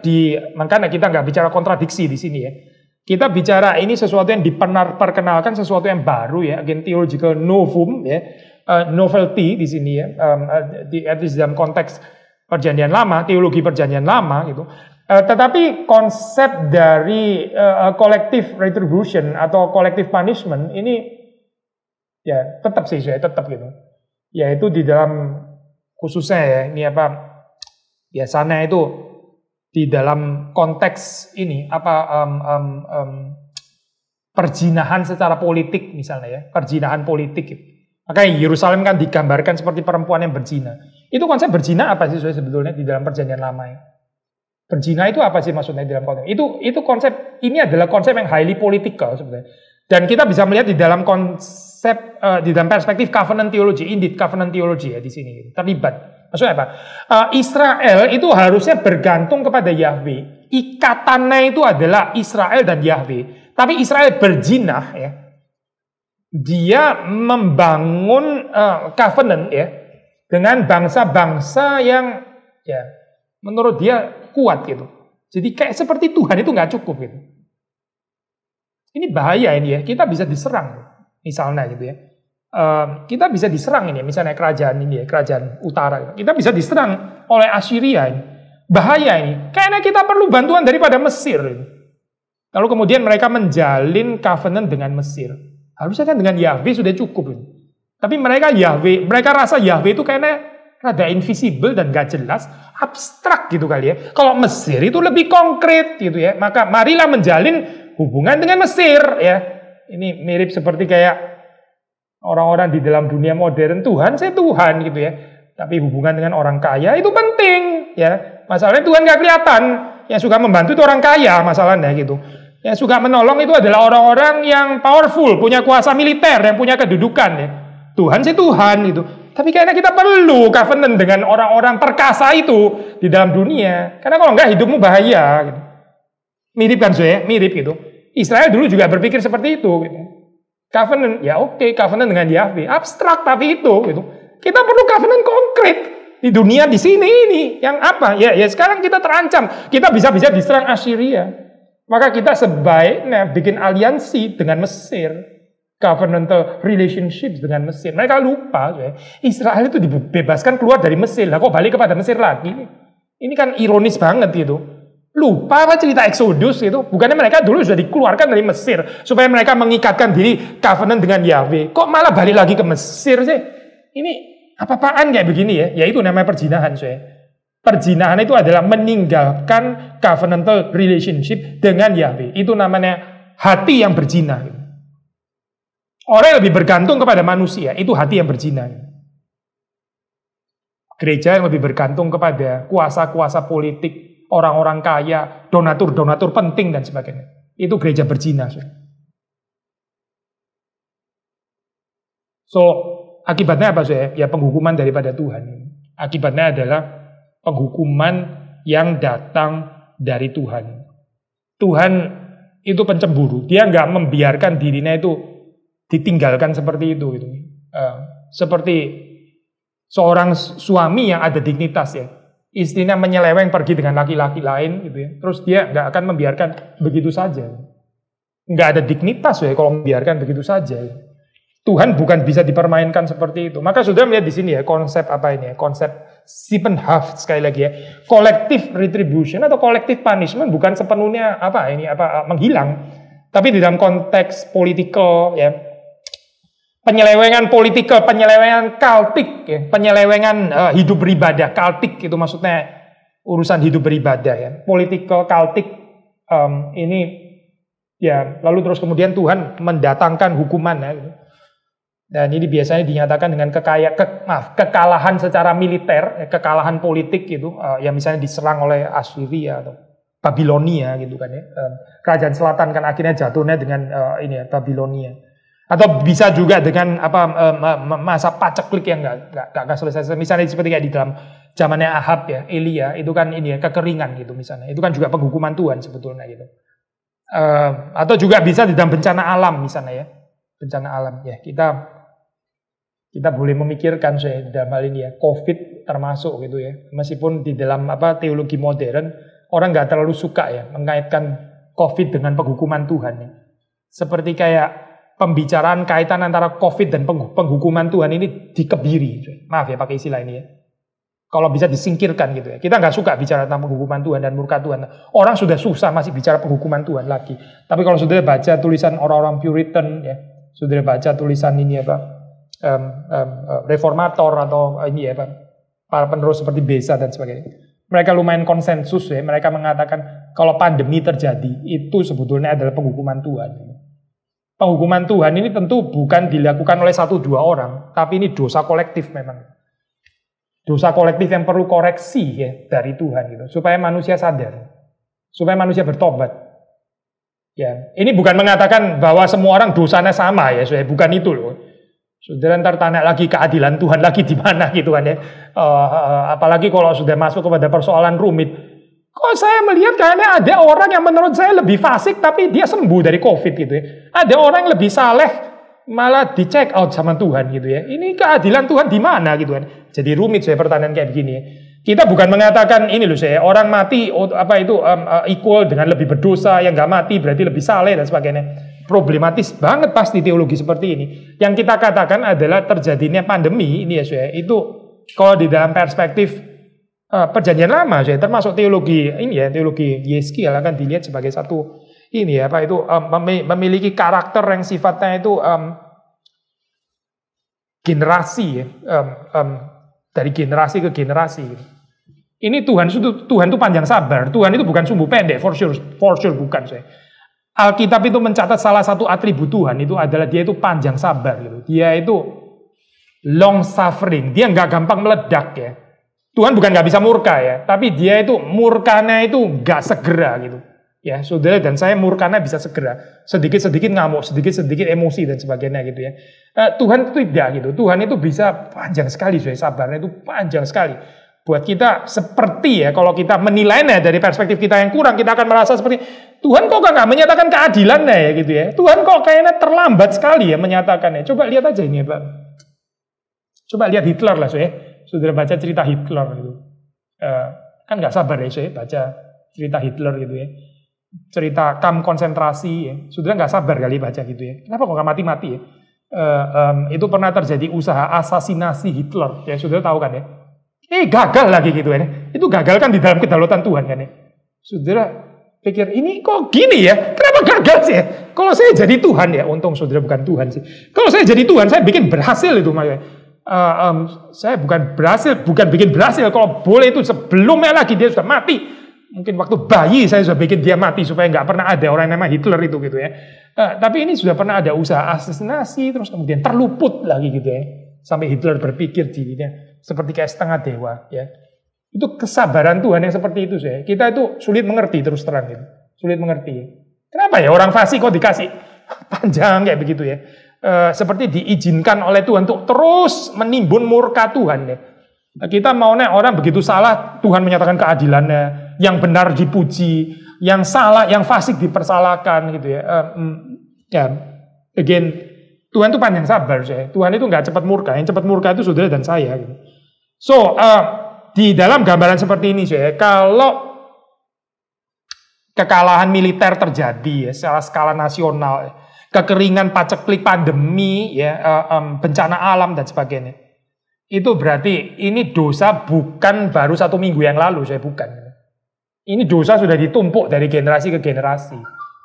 makanya kita nggak bicara kontradiksi di sini ya. Kita bicara ini sesuatu yang diperkenalkan, sesuatu yang baru ya, again theological novum ya, novelty di sini ya, di dalam konteks Perjanjian Lama, teologi Perjanjian Lama gitu. Tetapi konsep dari collective retribution atau collective punishment ini ya tetap sih saya tetap gitu. Yaitu di dalam khususnya ya ini apa biasanya itu di dalam konteks ini perzinahan secara politik misalnya ya, perzinahan politik gitu. Makanya Yerusalem kan digambarkan seperti perempuan yang berzina. Itu konsep berzina apa sih sebetulnya di dalam Perjanjian Lama ya? Berzina itu apa sih maksudnya di dalam konteks? Itu konsep, ini adalah konsep yang highly political sebenarnya. Dan kita bisa melihat di dalam konsep, di dalam perspektif covenant theology, indeed covenant theology ya di sini terlibat. Maksudnya apa? Israel itu harusnya bergantung kepada Yahweh. Ikatannya itu adalah Israel dan Yahweh. Tapi Israel berzina ya. Dia membangun covenant ya dengan bangsa-bangsa yang ya menurut dia kuat gitu. Jadi kayak seperti Tuhan itu nggak cukup gitu. Ini bahaya ini ya. Kita bisa diserang misalnya gitu ya. Kita bisa diserang ini misalnya kerajaan ini ya, kerajaan utara. Kita bisa diserang oleh Assyria ini. Bahaya ini. Kayaknya kita perlu bantuan daripada Mesir ini. Lalu kemudian mereka menjalin covenant dengan Mesir. Harusnya kan dengan Yahweh sudah cukup ini. Tapi mereka rasa Yahweh itu kayaknya rada invisible dan gak jelas, abstrak gitu kali ya. Kalau Mesir itu lebih konkret gitu ya. Maka marilah menjalin hubungan dengan Mesir ya. Ini mirip seperti kayak orang-orang di dalam dunia modern, Tuhan saya Tuhan gitu ya. Tapi hubungan dengan orang kaya itu penting ya. Masalahnya Tuhan nggak kelihatan. Yang suka membantu itu orang kaya masalahnya gitu. Yang suka menolong itu adalah orang-orang yang powerful, punya kuasa militer, yang punya kedudukan ya. Tuhan sih Tuhan gitu. Tapi kayaknya kita perlu covenant dengan orang-orang perkasa itu di dalam dunia. Karena kalau enggak hidupmu bahaya gitu. Mirip kan saya? Mirip gitu. Israel dulu juga berpikir seperti itu gitu. Covenant, ya oke, covenant dengan Yahweh. Abstrak tapi itu gitu. Kita perlu covenant konkret di dunia di sini ini. Yang apa? Ya sekarang kita terancam. Kita bisa diserang Assyria. Maka kita sebaiknya bikin aliansi dengan Mesir. Covenantal relationships dengan Mesir. Mereka lupa, Israel itu dibebaskan keluar dari Mesir. Lah kok balik kepada Mesir lagi? Ini kan ironis banget gitu. Lupa apa cerita Exodus gitu? Bukannya mereka dulu sudah dikeluarkan dari Mesir supaya mereka mengikatkan diri covenant dengan Yahweh. Kok malah balik lagi ke Mesir sih? Ini apa-apaan kayak begini ya? Ya itu namanya perzinahan, Perzinahan itu adalah meninggalkan covenantal relationship dengan Yahweh. Itu namanya hati yang berzina. Orang yang lebih bergantung kepada manusia, itu hati yang berzina. Gereja yang lebih bergantung kepada kuasa-kuasa politik, orang-orang kaya, donatur-donatur penting dan sebagainya. Itu gereja berzina. So, akibatnya apa saya? Ya penghukuman daripada Tuhan. Akibatnya adalah penghukuman yang datang dari Tuhan. Tuhan itu pencemburu. Dia nggak membiarkan dirinya itu ditinggalkan seperti itu gitu. Seperti seorang suami yang ada dignitas ya. Istrinya menyeleweng pergi dengan laki-laki lain gitu ya. Terus dia nggak akan membiarkan begitu saja. Nggak ada dignitas ya kalau membiarkan begitu saja. Tuhan bukan bisa dipermainkan seperti itu. Maka sudah melihat di sini ya konsep apa ini ya? Konsep Siebenhaft sekali lagi ya. Collective retribution atau collective punishment bukan sepenuhnya menghilang. Tapi di dalam konteks politikal ya. Penyelewengan politikal, penyelewengan kultik, ya. Penyelewengan hidup beribadah, kultik itu maksudnya urusan hidup beribadah ya. Politikal, kultik ini ya, lalu terus kemudian Tuhan mendatangkan hukuman ya. Gitu. Dan ini biasanya dinyatakan dengan kekalahan secara militer, kekalahan politik gitu, yang misalnya diserang oleh Assyria atau Babilonia gitu kan ya. Kerajaan Selatan kan akhirnya jatuhnya dengan Babilonia. Atau bisa juga dengan masa paceklik yang nggak selesai. Misalnya seperti kayak di dalam zamannya Ahab ya, Elia itu kan ini ya kekeringan gitu misalnya. Itu kan juga penghukuman Tuhan sebetulnya gitu. Atau juga bisa di dalam bencana alam misalnya ya, bencana alam ya. Kita boleh memikirkan dalam hal ini ya, COVID termasuk gitu ya. Meskipun di dalam teologi modern orang nggak terlalu suka ya mengaitkan COVID dengan penghukuman Tuhan ya. Seperti kayak pembicaraan kaitan antara COVID dan penghukuman Tuhan ini dikebiri. Maaf ya pakai istilah ini ya. Kalau bisa disingkirkan gitu ya. Kita nggak suka bicara tentang penghukuman Tuhan dan murka Tuhan. Orang sudah susah masih bicara penghukuman Tuhan lagi. Tapi kalau sudah baca tulisan orang-orang Puritan ya, sudah baca tulisan ini reformator atau ini ya para penerus seperti Beza dan sebagainya. Mereka lumayan konsensus ya. Mereka mengatakan kalau pandemi terjadi itu sebetulnya adalah penghukuman Tuhan. Penghukuman Tuhan ini tentu bukan dilakukan oleh 1-2 orang, tapi ini dosa kolektif memang. Dosa kolektif yang perlu koreksi ya dari Tuhan gitu, supaya manusia sadar, supaya manusia bertobat. Ya, ini bukan mengatakan bahwa semua orang dosanya sama ya, bukan itu loh. Saudara ntar tanya lagi keadilan Tuhan lagi di mana gitu kan ya. Apalagi kalau sudah masuk kepada persoalan rumit. Kok saya melihat kayaknya ada orang yang menurut saya lebih fasik tapi dia sembuh dari COVID gitu ya. Ada orang yang lebih saleh malah di check out sama Tuhan gitu ya. Ini keadilan Tuhan di mana gitu kan. Jadi rumit pertanyaan kayak begini ya. Kita bukan mengatakan ini loh orang mati equal dengan lebih berdosa, yang nggak mati berarti lebih saleh dan sebagainya. Problematis banget pasti teologi seperti ini. Yang kita katakan adalah terjadinya pandemi ini ya itu kalau di dalam perspektif Perjanjian Lama termasuk teologi ini ya, teologi Yeskiel akan dilihat sebagai satu ini ya memiliki karakter yang sifatnya itu generasi ya, dari generasi ke generasi. Ini Tuhan itu panjang sabar. Tuhan itu bukan sumbu pendek, for sure bukan Alkitab itu mencatat salah satu atribut Tuhan itu adalah dia itu panjang sabar gitu. Dia itu long suffering, dia nggak gampang meledak ya. Tuhan bukan nggak bisa murka ya, tapi dia itu murkanya itu nggak segera gitu. Ya, saudara dan saya murkanya bisa segera, sedikit-sedikit ngamuk, sedikit-sedikit emosi dan sebagainya gitu ya. Tuhan itu tidak gitu. Tuhan itu bisa panjang sekali, sabarnya itu panjang sekali. Buat kita seperti ya, kalau kita menilainya dari perspektif kita yang kurang, kita akan merasa seperti Tuhan kok nggak menyatakan keadilannya ya gitu ya. Tuhan kok kayaknya terlambat sekali ya menyatakannya. Coba lihat aja ini ya Pak. Coba lihat Hitler lah saudara baca cerita Hitler gitu. Kan nggak sabar ya saya baca cerita Hitler gitu ya. Cerita kamp konsentrasi ya. Saudara nggak sabar kali baca gitu ya. Kenapa kok nggak mati-mati ya? Itu pernah terjadi usaha asasinasi Hitler ya, saudara tahu kan ya. Gagal lagi gitu ya. Itu gagal kan di dalam kedaulatan Tuhan kan ya. Saudara pikir ini kok gini ya? Kenapa gagal sih ya? Kalau saya jadi Tuhan ya, untung saudara bukan Tuhan sih. Kalau saya jadi Tuhan, saya bikin berhasil itu makanya. Saya bukan bikin berhasil. Kalau boleh itu sebelumnya lagi dia sudah mati. Mungkin waktu bayi saya sudah bikin dia mati supaya nggak pernah ada orang yang nama Hitler itu gitu ya. Tapi ini sudah pernah ada usaha asesinasi terus kemudian terluput lagi gitu ya. Sampai Hitler berpikir dirinya seperti kayak setengah dewa ya. Itu kesabaran Tuhan yang seperti itu saya. Kita itu sulit mengerti terus terang gitu. Sulit mengerti. Kenapa ya orang fasik kok dikasih panjang kayak begitu ya. Seperti diizinkan oleh Tuhan untuk terus menimbun murka Tuhan ya. Kita maunya orang begitu salah Tuhan menyatakan keadilannya, yang benar dipuji, yang salah, yang fasik dipersalahkan gitu ya. Again, Tuhan itu panjang sabar saya. Tuhan itu nggak cepat murka, yang cepat murka itu saudara dan saya gitu. So, di dalam gambaran seperti ini saya, kalau kekalahan militer terjadi ya, secara skala nasional, kekeringan, paceklik, pandemi, ya, bencana alam dan sebagainya, itu berarti ini dosa bukan baru 1 minggu yang lalu, saya bukan. Ini dosa sudah ditumpuk dari generasi ke generasi.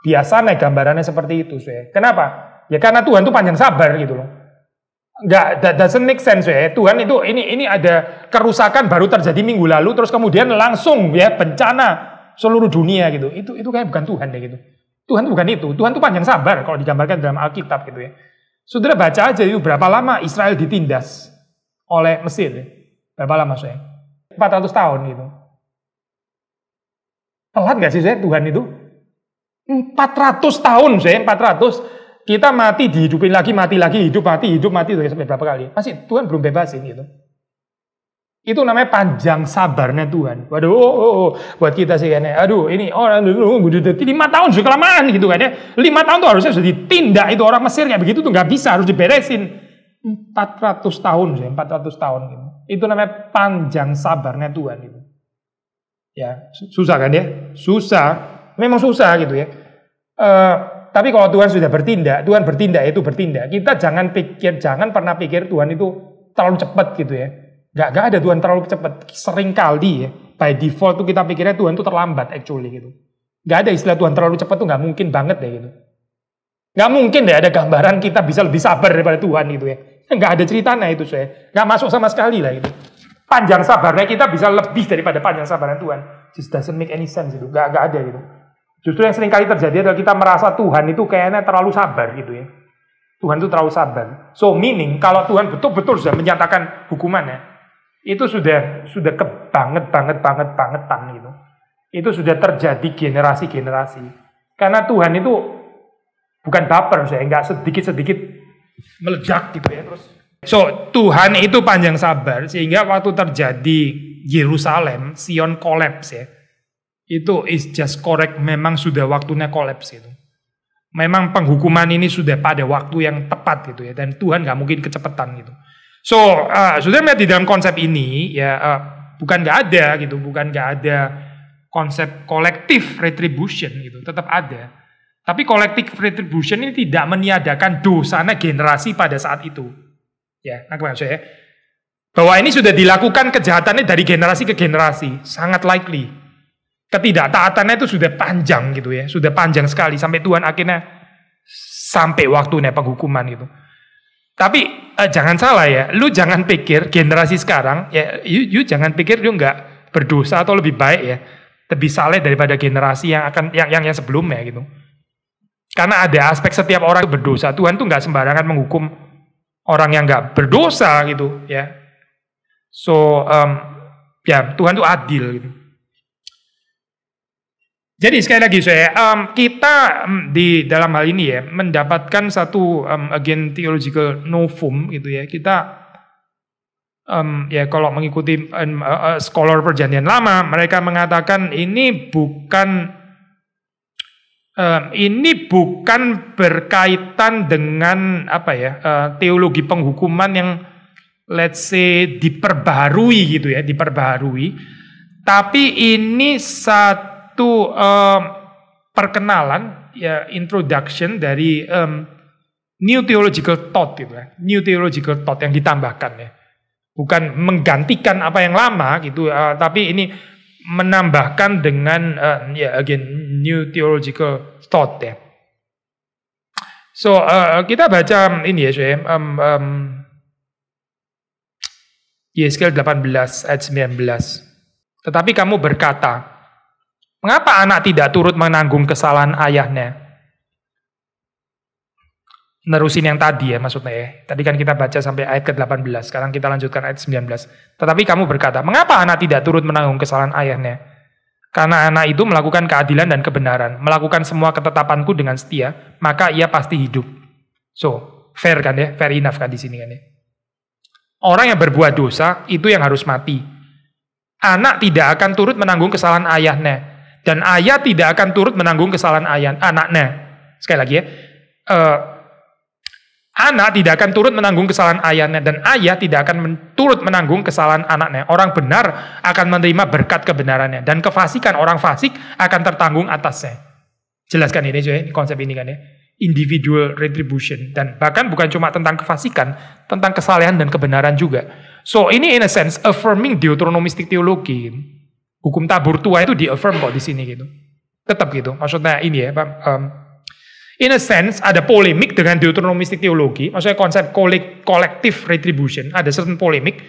Biasanya gambarannya seperti itu, saya. Kenapa? Ya karena Tuhan itu panjang sabar gitu loh. That doesn't make sense ya. Tuhan itu ini ada kerusakan baru terjadi minggu lalu, terus kemudian langsung ya bencana seluruh dunia gitu. Itu kayak bukan Tuhan deh gitu. Tuhan bukan itu. Tuhan itu panjang sabar kalau digambarkan dalam Alkitab gitu ya. Saudara baca aja itu berapa lama Israel ditindas oleh Mesir. Ya? Berapa lama saya? 400 tahun gitu. Telat gak sih saya Tuhan itu? 400 tahun saya, 400. Kita mati, dihidupin lagi, mati lagi, hidup mati, sampai berapa kali? Masih Tuhan belum bebasin gitu. Itu namanya panjang sabarnya Tuhan. Waduh, buat kita sih kan ya. Aduh, ini orang 5 tahun sudah kelamaan gitu kan ya. 5 tahun tuh harusnya sudah ditindak itu orang Mesir kayak begitu tuh nggak bisa, harus diberesin. 400 tahun sih, 400 tahun gitu. Itu namanya panjang sabarnya Tuhan gitu. Ya, susah kan ya? Susah. Memang susah gitu ya. Tapi kalau Tuhan sudah bertindak, Tuhan bertindak itu bertindak. Kita jangan pernah pikir Tuhan itu terlalu cepat gitu ya. Gak ada Tuhan terlalu cepat. Sering kali ya, by default tuh kita pikirnya Tuhan itu terlambat actually gitu. Gak ada istilah Tuhan terlalu cepat tuh, gak mungkin banget deh gitu. Gak mungkin deh ada gambaran kita bisa lebih sabar daripada Tuhan gitu ya. Gak ada ceritanya itu saya. Gak masuk sama sekali lah gitu. Panjang sabarnya kita bisa lebih daripada panjang sabarnya Tuhan. Just doesn't make any sense gitu. Gak ada gitu. Justru yang sering kali terjadi adalah kita merasa Tuhan itu kayaknya terlalu sabar gitu ya. Tuhan itu terlalu sabar. So meaning kalau Tuhan betul-betul sudah menyatakan hukumannya, itu sudah bangetan gitu. Itu sudah terjadi generasi-generasi. Karena Tuhan itu bukan baper, saya nggak sedikit-sedikit meledak gitu ya terus. So Tuhan itu panjang sabar sehingga waktu terjadi Yerusalem, Sion collapse ya. Itu is just correct, memang sudah waktunya collapse itu. Memang penghukuman ini sudah pada waktu yang tepat gitu ya, dan Tuhan nggak mungkin kecepatan gitu. So, sudah melihat di dalam konsep ini ya bukan nggak ada konsep kolektif retribution gitu, tetap ada. Tapi kolektif retribution ini tidak meniadakan dosanya generasi pada saat itu. Ya, maksud saya bahwa ini sudah dilakukan kejahatannya dari generasi ke generasi, sangat likely. Ketidaktaatannya itu sudah panjang gitu ya, sudah panjang sekali sampai Tuhan akhirnya sampai waktunya penghukuman itu. Tapi jangan salah ya, lu jangan pikir generasi sekarang ya, you jangan pikir lu nggak berdosa atau lebih baik ya, lebih saleh daripada generasi yang sebelumnya gitu. Karena ada aspek setiap orang itu berdosa. Tuhan tuh nggak sembarangan menghukum orang yang nggak berdosa gitu ya. So ya Tuhan tuh adil gitu. Jadi sekali lagi kita di dalam hal ini ya mendapatkan satu again theological novum gitu ya. Kita ya kalau mengikuti scholar perjanjian lama, mereka mengatakan ini bukan berkaitan dengan apa ya teologi penghukuman yang let's say diperbaharui gitu ya, diperbaharui. Tapi ini satu perkenalan ya introduction dari new theological thought gitu ya, new theological thought yang ditambahkan ya. Bukan menggantikan apa yang lama gitu, tapi ini menambahkan dengan ya again new theological thought ya. So kita baca ini ya Yeskel 18 ayat 19. Tetapi kamu berkata, mengapa anak tidak turut menanggung kesalahan ayahnya? Nerusin yang tadi ya maksudnya ya. Tadi kan kita baca sampai ayat ke-18, sekarang kita lanjutkan ayat 19. Tetapi kamu berkata, mengapa anak tidak turut menanggung kesalahan ayahnya? Karena anak itu melakukan keadilan dan kebenaran, melakukan semua ketetapanku dengan setia, maka ia pasti hidup. So, fair kan ya, fair enough kan di sini kan ya. Orang yang berbuat dosa itu yang harus mati. Anak tidak akan turut menanggung kesalahan ayahnya, dan ayah tidak akan turut menanggung kesalahan anaknya. Sekali lagi ya, anak tidak akan turut menanggung kesalahan ayahnya, dan ayah tidak akan turut menanggung kesalahan anaknya. Orang benar akan menerima berkat kebenarannya, dan kefasikan orang fasik akan tertanggung atasnya. Jelaskan ini cuy, konsep ini kan ya. Individual retribution, dan bahkan bukan cuma tentang kefasikan, tentang kesalehan dan kebenaran juga. So ini in a sense affirming Deuteronomistic teologi. Hukum tabur tua itu di-affirm kok di sini gitu. Tetap gitu. Maksudnya ini ya, in a sense, ada polemik dengan Deuteronomistic teologi, maksudnya konsep collective retribution, ada certain polemik.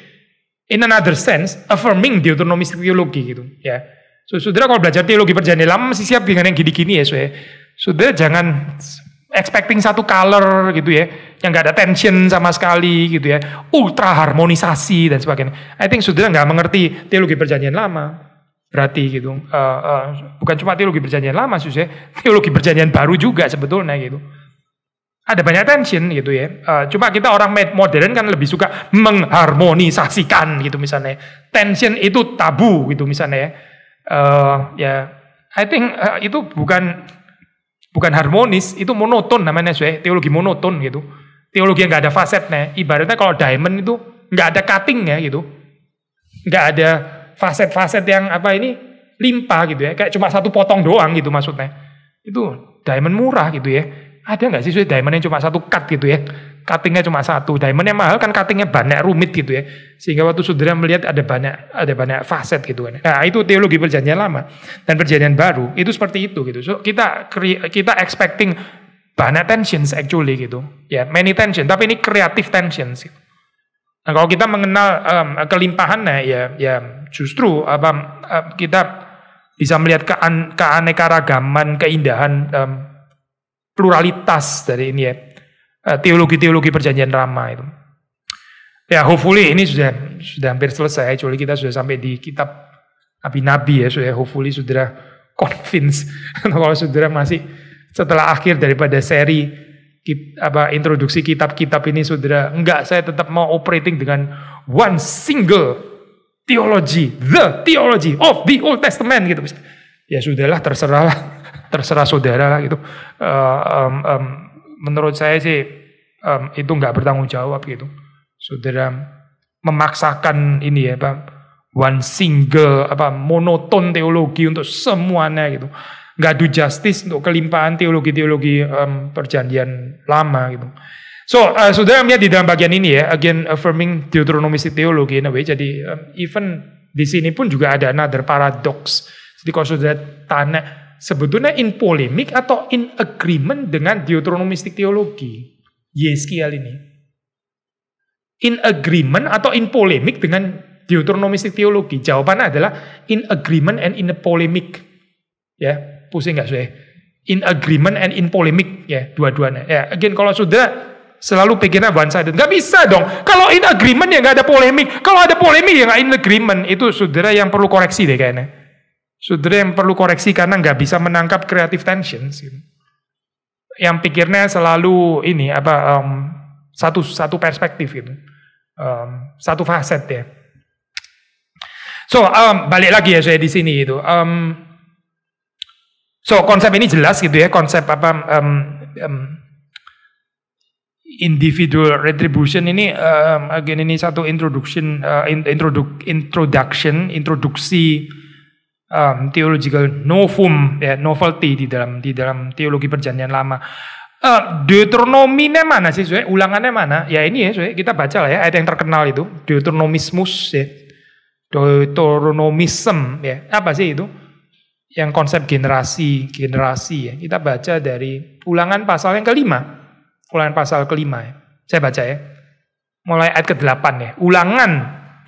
In another sense, affirming Deuteronomistic teologi gitu, ya. So, saudara kalau belajar teologi perjanjian lama mesti siap dengan yang gini-gini ya, saudara jangan expecting satu color gitu ya, yang nggak ada tension sama sekali gitu ya, ultra harmonisasi dan sebagainya. I think saudara nggak mengerti teologi perjanjian lama. Berarti gitu, bukan cuma teologi perjanjian lama, teologi perjanjian baru juga sebetulnya gitu. Ada banyak tension gitu ya. Cuma kita orang modern kan lebih suka mengharmonisasikan gitu misalnya. Tension itu tabu gitu misalnya ya. Ya, I think itu bukan harmonis, itu monoton namanya teologi monoton gitu. Teologi yang nggak ada fasetnya. Ibaratnya kalau diamond itu nggak ada cuttingnya gitu, nggak ada faset-faset yang apa ini limpah gitu ya, kayak cuma satu potong doang gitu maksudnya. Itu diamond murah gitu ya. Ada nggak sih diamond yang cuma satu cut gitu ya? Cuttingnya cuma satu. Diamond yang mahal kan cuttingnya banyak, rumit gitu ya. Sehingga waktu saudara melihat ada banyak faset gitu kan. Nah itu teologi perjanjian lama dan perjanjian baru itu seperti itu gitu. So kita expecting banyak tensions actually gitu. Ya many tension. Tapi ini creative tensions. Gitu. Nah kalau kita mengenal kelimpahannya ya justru kita bisa melihat keanekaragaman, keindahan, pluralitas dari ini ya teologi-teologi perjanjian lama itu. Ya hopefully ini sudah hampir selesai. Actually kita sudah sampai di kitab nabi-nabi ya. Sudah hopefully saudara convince. Kalau saudara masih setelah akhir daripada seri introduksi kitab-kitab ini saudara, enggak, saya tetap mau operating dengan one single theology, the theology of the Old Testament gitu. Ya sudahlah, terserah saudara lah gitu. Menurut saya sih itu enggak bertanggung jawab gitu. Saudara memaksakan ini ya, one single monoton teologi untuk semuanya gitu. Nggak do justice untuk kelimpahan teologi-teologi perjanjian lama gitu. So, saudara melihat di dalam bagian ini ya, again affirming Deuteronomistic theology in a way. Jadi even di sini pun juga ada another paradox. Jadi kalau saudara tanya, sebetulnya in polemik atau in agreement dengan Deuteronomistic theology? Yeskiel ini. In agreement atau in polemik dengan Deuteronomistic theology? Jawabannya adalah in agreement and in a polemic. Ya. Pusing nggak in agreement and in polemic ya, dua-duanya. Ya, again kalau saudara selalu pikirnya one sided, nggak bisa dong. Kalau in agreement ya nggak ada polemik. Kalau ada polemik ya nggak in agreement. Itu saudara yang perlu koreksi deh kayaknya. Saudara yang perlu koreksi karena nggak bisa menangkap creative tensions. Gitu. Yang pikirnya selalu ini satu perspektif gitu, satu facet ya. So balik lagi ya saya di sini itu. So konsep ini jelas gitu ya, konsep individual retribution ini again ini satu introduction introduksi theological novum ya, novelty di dalam teologi perjanjian lama. Deuteronominya mana sih, Soe? Ulangannya mana? Ya ini ya, Soe. Kita baca lah ya ayat yang terkenal itu, Deuteronomismus ya. Deuteronomism ya. Apa sih itu? Yang konsep generasi ya. Kita baca dari Ulangan pasal yang kelima. Ulangan pasal kelima ya. Saya baca ya. Mulai ayat ke-8 ya. Ulangan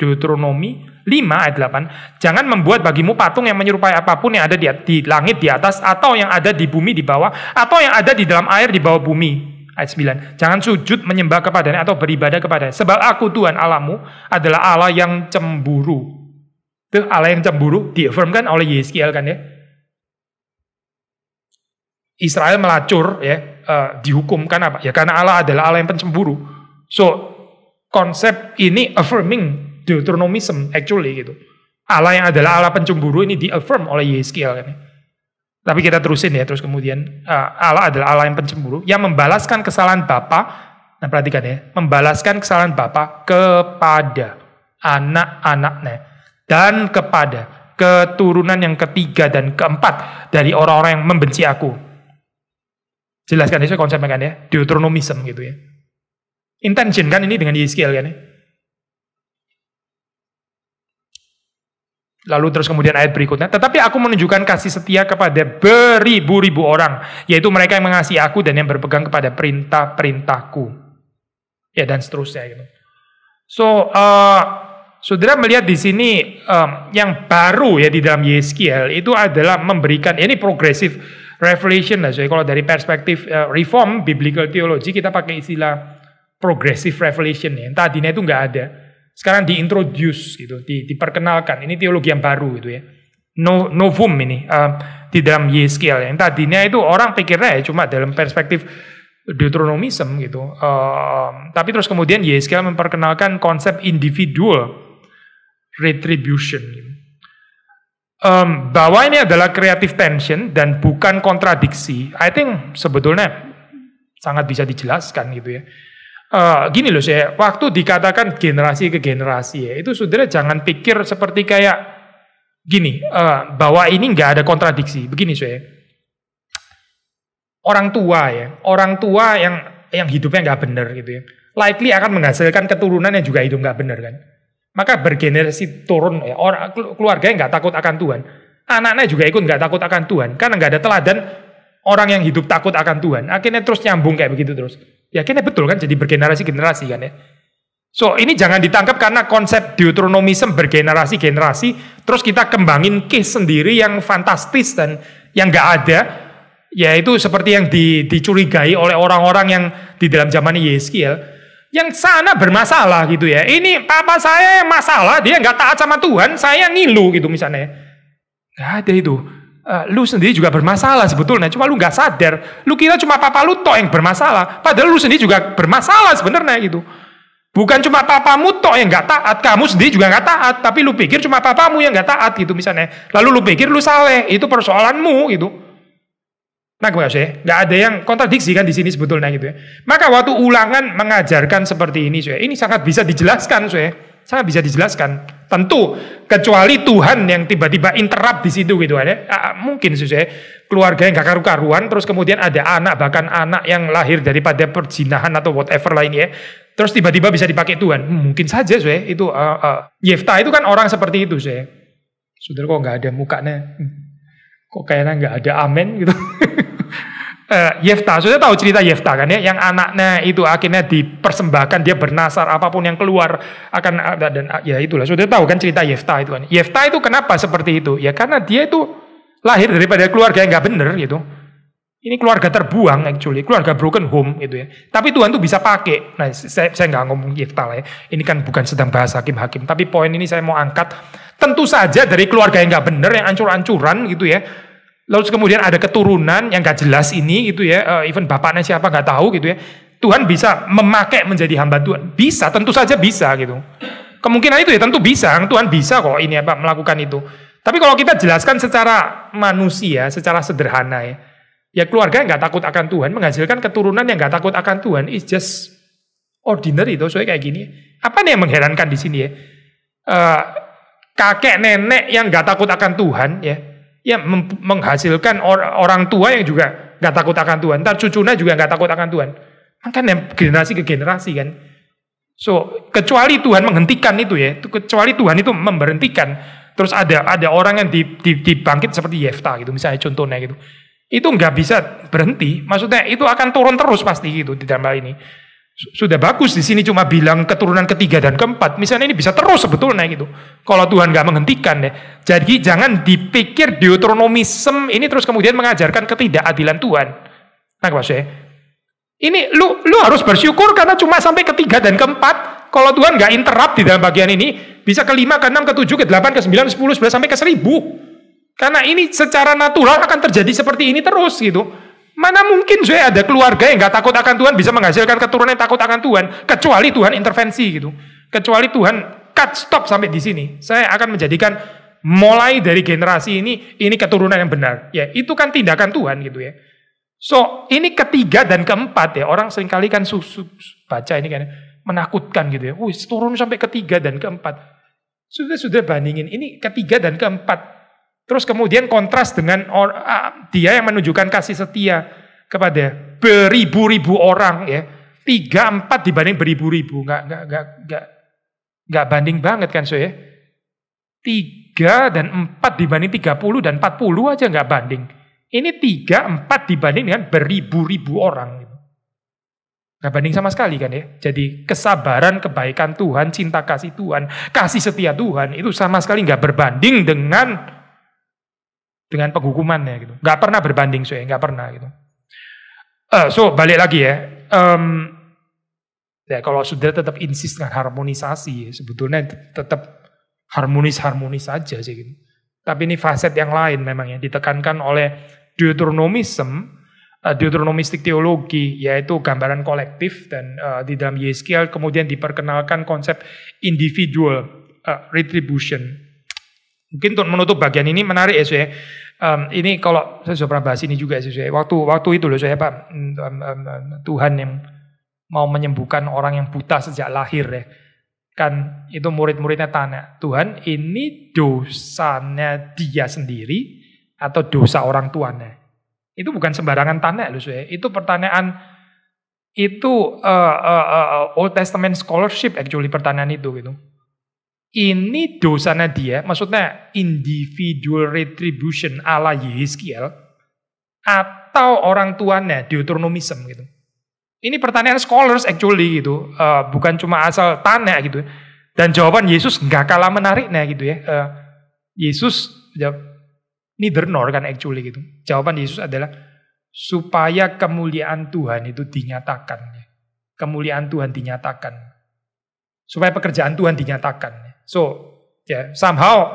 Deuteronomi 5 ayat 8. Jangan membuat bagimu patung yang menyerupai apapun yang ada di langit di atas, atau yang ada di bumi di bawah, atau yang ada di dalam air di bawah bumi. Ayat 9. Jangan sujud menyembah kepadanya atau beribadah kepadanya. Sebab aku Tuhan Allahmu adalah Allah yang cemburu. Itu Allah yang cemburu diaffirmkan oleh Yeskiel kan ya. Israel melacur ya, dihukumkan apa? Ya karena Allah adalah Allah yang pencemburu. So konsep ini affirming Deuteronomism actually gitu. Allah yang adalah Allah pencemburu ini di-affirm oleh Yeskiel kan ya. Tapi kita terusin ya, terus kemudian Allah adalah Allah yang pencemburu, yang membalaskan kesalahan bapa. Nah perhatikan ya, membalaskan kesalahan bapa kepada anak-anaknya dan kepada keturunan yang ketiga dan keempat dari orang-orang yang membenci aku. Jelaskan itu konsepnya kan ya, Deuteronomism gitu ya. Intention kan ini dengan Yeskiel kan ya. Lalu terus kemudian ayat berikutnya, tetapi aku menunjukkan kasih setia kepada beribu-ribu orang, yaitu mereka yang mengasihi aku dan yang berpegang kepada perintah-perintahku. Ya dan seterusnya gitu. So, saudara melihat di sini yang baru ya di dalam Yeskiel itu adalah memberikan, ini progressive revelation lah. So, kalau dari perspektif reform biblical theology kita pakai istilah progressive revelation ya. Tadinya itu nggak ada. Sekarang diintroduce gitu, diperkenalkan. Ini teologi yang baru gitu ya. Novum ini di dalam Yeskiel. Yang tadinya itu orang pikirnya ya cuma dalam perspektif Deuteronomism gitu. Tapi terus kemudian Yeskiel memperkenalkan konsep individual retribution. Bahwa ini adalah creative tension dan bukan kontradiksi. I think sebetulnya sangat bisa dijelaskan gitu ya. Gini loh saya, waktu dikatakan generasi ke generasi ya, itu saudara jangan pikir seperti kayak gini, bahwa ini nggak ada kontradiksi. Begini saya, orang tua yang hidupnya nggak benar gitu ya, likely akan menghasilkan keturunan yang juga hidup nggak benar kan. Maka bergenerasi turun ya, orang keluarganya nggak takut akan Tuhan, anaknya juga ikut nggak takut akan Tuhan, karena nggak ada teladan orang yang hidup takut akan Tuhan. Akhirnya terus nyambung kayak begitu terus. Ya akhirnya betul kan, jadi bergenerasi-generasi kan ya. So ini jangan ditangkap karena konsep Deuteronomism bergenerasi-generasi, terus kita kembangin case sendiri yang fantastis dan yang nggak ada, yaitu seperti yang dicurigai oleh orang-orang yang di dalam zaman Yeskiel, yang sana bermasalah gitu ya. Ini papa saya yang masalah, dia nggak taat sama Tuhan, saya ngilu gitu misalnya. Nggak ada itu. Lu sendiri juga bermasalah sebetulnya, cuma lu nggak sadar. Lu kira cuma papa lu tok yang bermasalah, padahal lu sendiri juga bermasalah sebenarnya gitu. Bukan cuma papamu tok yang nggak taat, kamu sendiri juga nggak taat, tapi lu pikir cuma papamu yang nggak taat gitu misalnya. Lalu lu pikir lu saleh, itu persoalanmu gitu. Nah, nggak ada yang kontradiksi kan di sini sebetulnya gitu ya. Maka waktu Ulangan mengajarkan seperti ini, ini sangat bisa dijelaskan, sangat bisa dijelaskan. Tentu kecuali Tuhan yang tiba-tiba interrupt di situ gitu ada. Mungkin keluarga yang gak karu-karuan, terus kemudian ada anak, bahkan anak yang lahir daripada perzinahan atau whatever lainnya, terus tiba-tiba bisa dipakai Tuhan. Mungkin saja itu Yefta itu kan orang seperti itu Saudara kok nggak ada mukanya, kok kayaknya nggak ada amin gitu. Yefta, sudah tahu cerita Yefta kan ya, yang anaknya itu akhirnya dipersembahkan, dia bernasar apapun yang keluar akan, dan ya itulah, sudah tahu kan cerita Yefta itu kan. Yefta itu kenapa seperti itu? Ya karena dia itu lahir daripada keluarga yang nggak benar gitu. Ini keluarga terbuang actually, keluarga broken home gitu ya. Tapi Tuhan tuh bisa pakai. Nah, saya nggak ngomong Yefta lah ya. Ini kan bukan sedang bahas hakim-hakim. Tapi poin ini saya mau angkat. Tentu saja dari keluarga yang nggak bener, yang ancur-ancuran gitu ya. Lalu kemudian ada keturunan yang nggak jelas ini gitu ya. Even bapaknya siapa nggak tahu gitu ya. Tuhan bisa memakai menjadi hamba Tuhan. Bisa, tentu saja bisa gitu. Kemungkinan itu ya tentu bisa. Tuhan bisa kok ini apa melakukan itu. Tapi kalau kita jelaskan secara manusia, secara sederhana ya. Ya keluarga yang nggak takut akan Tuhan menghasilkan keturunan yang nggak takut akan Tuhan is just ordinary itu, soalnya kayak gini. Apa nih yang mengherankan di sini ya? Kakek nenek yang nggak takut akan Tuhan ya menghasilkan orang tua yang juga nggak takut akan Tuhan. Ntar cucunya juga nggak takut akan Tuhan. Kan generasi ke generasi kan. So kecuali Tuhan menghentikan itu ya, kecuali Tuhan itu memberhentikan. Terus ada orang yang dibangkit seperti Yefta gitu, misalnya contohnya gitu. Itu nggak bisa berhenti, maksudnya itu akan turun terus pasti gitu di dalam hal ini. Sudah bagus di sini cuma bilang keturunan ketiga dan keempat, misalnya ini bisa terus sebetulnya gitu. Kalau Tuhan nggak menghentikan ya, jadi jangan dipikir Deuteronomisme ini terus kemudian mengajarkan ketidakadilan Tuhan. Nah maksudnya, ini lu harus bersyukur karena cuma sampai ketiga dan keempat. Kalau Tuhan nggak interrupt di dalam bagian ini, bisa ke 5, ke 6, ke 7, ke 8, ke 9, 10, 11 sampai ke 1000. Karena ini secara natural akan terjadi seperti ini terus gitu. Mana mungkin saya ada keluarga yang nggak takut akan Tuhan bisa menghasilkan keturunan yang takut akan Tuhan, kecuali Tuhan intervensi gitu. Kecuali Tuhan cut stop sampai di sini. Saya akan menjadikan mulai dari generasi ini keturunan yang benar. Ya, itu kan tindakan Tuhan gitu ya. So, ini ketiga dan keempat ya. Orang seringkali kan baca ini kan menakutkan gitu ya. Wih, turun sampai ketiga dan keempat. Sudah bandingin ini ketiga dan keempat. Terus kemudian kontras dengan dia yang menunjukkan kasih setia kepada beribu-ribu orang ya. 3, 4 dibanding beribu-ribu. Nggak banding banget kan so ya. 3 dan 4 dibanding 30 dan 40 aja nggak banding. Ini 3, 4 dibanding dengan beribu-ribu orang. Nggak banding sama sekali kan ya. Jadi kesabaran, kebaikan Tuhan, cinta kasih Tuhan, kasih setia Tuhan itu sama sekali nggak berbanding dengan penghukumannya gitu. Nggak pernah berbanding nggak pernah gitu. So balik lagi ya. Ya kalau sudah tetap insist dengan harmonisasi, sebetulnya tetap harmonis saja sih gitu. Tapi ini facet yang lain memang yang ditekankan oleh Deuteronomistik teologi, yaitu gambaran kolektif dan di dalam Yeskiel kemudian diperkenalkan konsep individual retribution. Mungkin untuk menutup bagian ini menarik ya saya. Ini kalau saya sudah pernah bahas ini juga sih saya. Waktu itu loh saya Pak, Tuhan yang mau menyembuhkan orang yang buta sejak lahir ya. Kan itu murid-muridnya tanya, Tuhan ini dosanya dia sendiri atau dosa orang tuanya? Itu bukan sembarangan tanya loh saya. Itu pertanyaan itu Old Testament scholarship actually pertanyaan itu gitu. Ini dosanya dia, maksudnya individual retribution ala Yeskiel atau orang tuanya Deuteronomism gitu. Ini pertanyaan scholars actually gitu, bukan cuma asal tanya gitu. Dan jawaban Yesus nggak kalah menariknya gitu ya. Yesus jawab neither nor kan actually gitu. Jawaban Yesus adalah supaya kemuliaan Tuhan itu dinyatakan. Kemuliaan Tuhan dinyatakan. Supaya pekerjaan Tuhan dinyatakan. So, ya somehow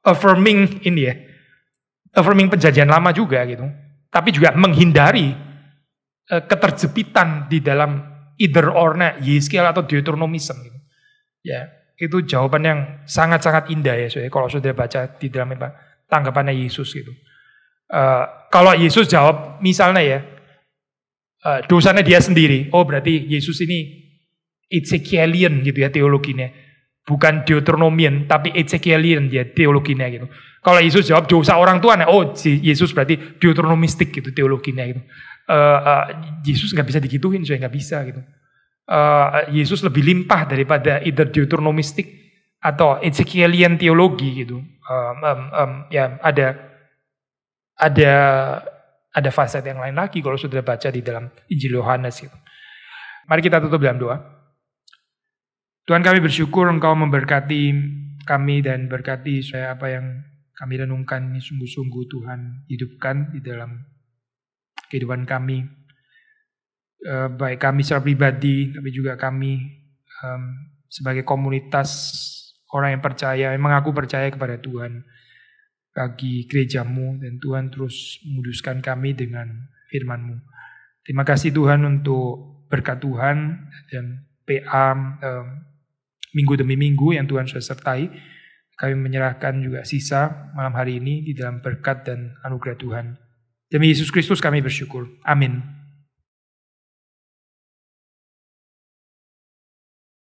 affirming ini ya. Affirming perjanjian lama juga gitu. Tapi juga menghindari keterjepitan di dalam either or-nya Yeskiel atau Deuteronomism gitu. Ya, itu jawaban yang sangat-sangat indah ya. Kalau sudah baca di dalam tanggapannya Yesus gitu. Kalau Yesus jawab misalnya ya, dosanya dia sendiri. Oh berarti Yesus ini Ezekielian gitu ya teologinya. Bukan Deuteronomian, tapi Ezekielian dia teologinya gitu. Kalau Yesus jawab dosa orang tuanya, oh Yesus berarti Deuteronomistik gitu teologinya gitu. Yesus nggak bisa digituin, saya nggak bisa gitu. Yesus lebih limpah daripada either Deuteronomistik atau Ezekielian teologi gitu. Ya ada fasilitas yang lain lagi kalau sudah baca di dalam Injil Yohanes gitu. Mari kita tutup dalam doa. Tuhan kami bersyukur Engkau memberkati kami dan berkati apa yang kami renungkan ini sungguh-sungguh Tuhan hidupkan di dalam kehidupan kami. Baik kami secara pribadi, tapi juga kami sebagai komunitas orang yang percaya. Memang aku percaya kepada Tuhan bagi gerejamu, dan Tuhan terus menguduskan kami dengan firman-Mu. Terima kasih Tuhan untuk berkat Tuhan dan PA minggu demi minggu yang Tuhan sudah sertai. Kami menyerahkan juga sisa malam hari ini di dalam berkat dan anugerah Tuhan. Demi Yesus Kristus kami bersyukur. Amin.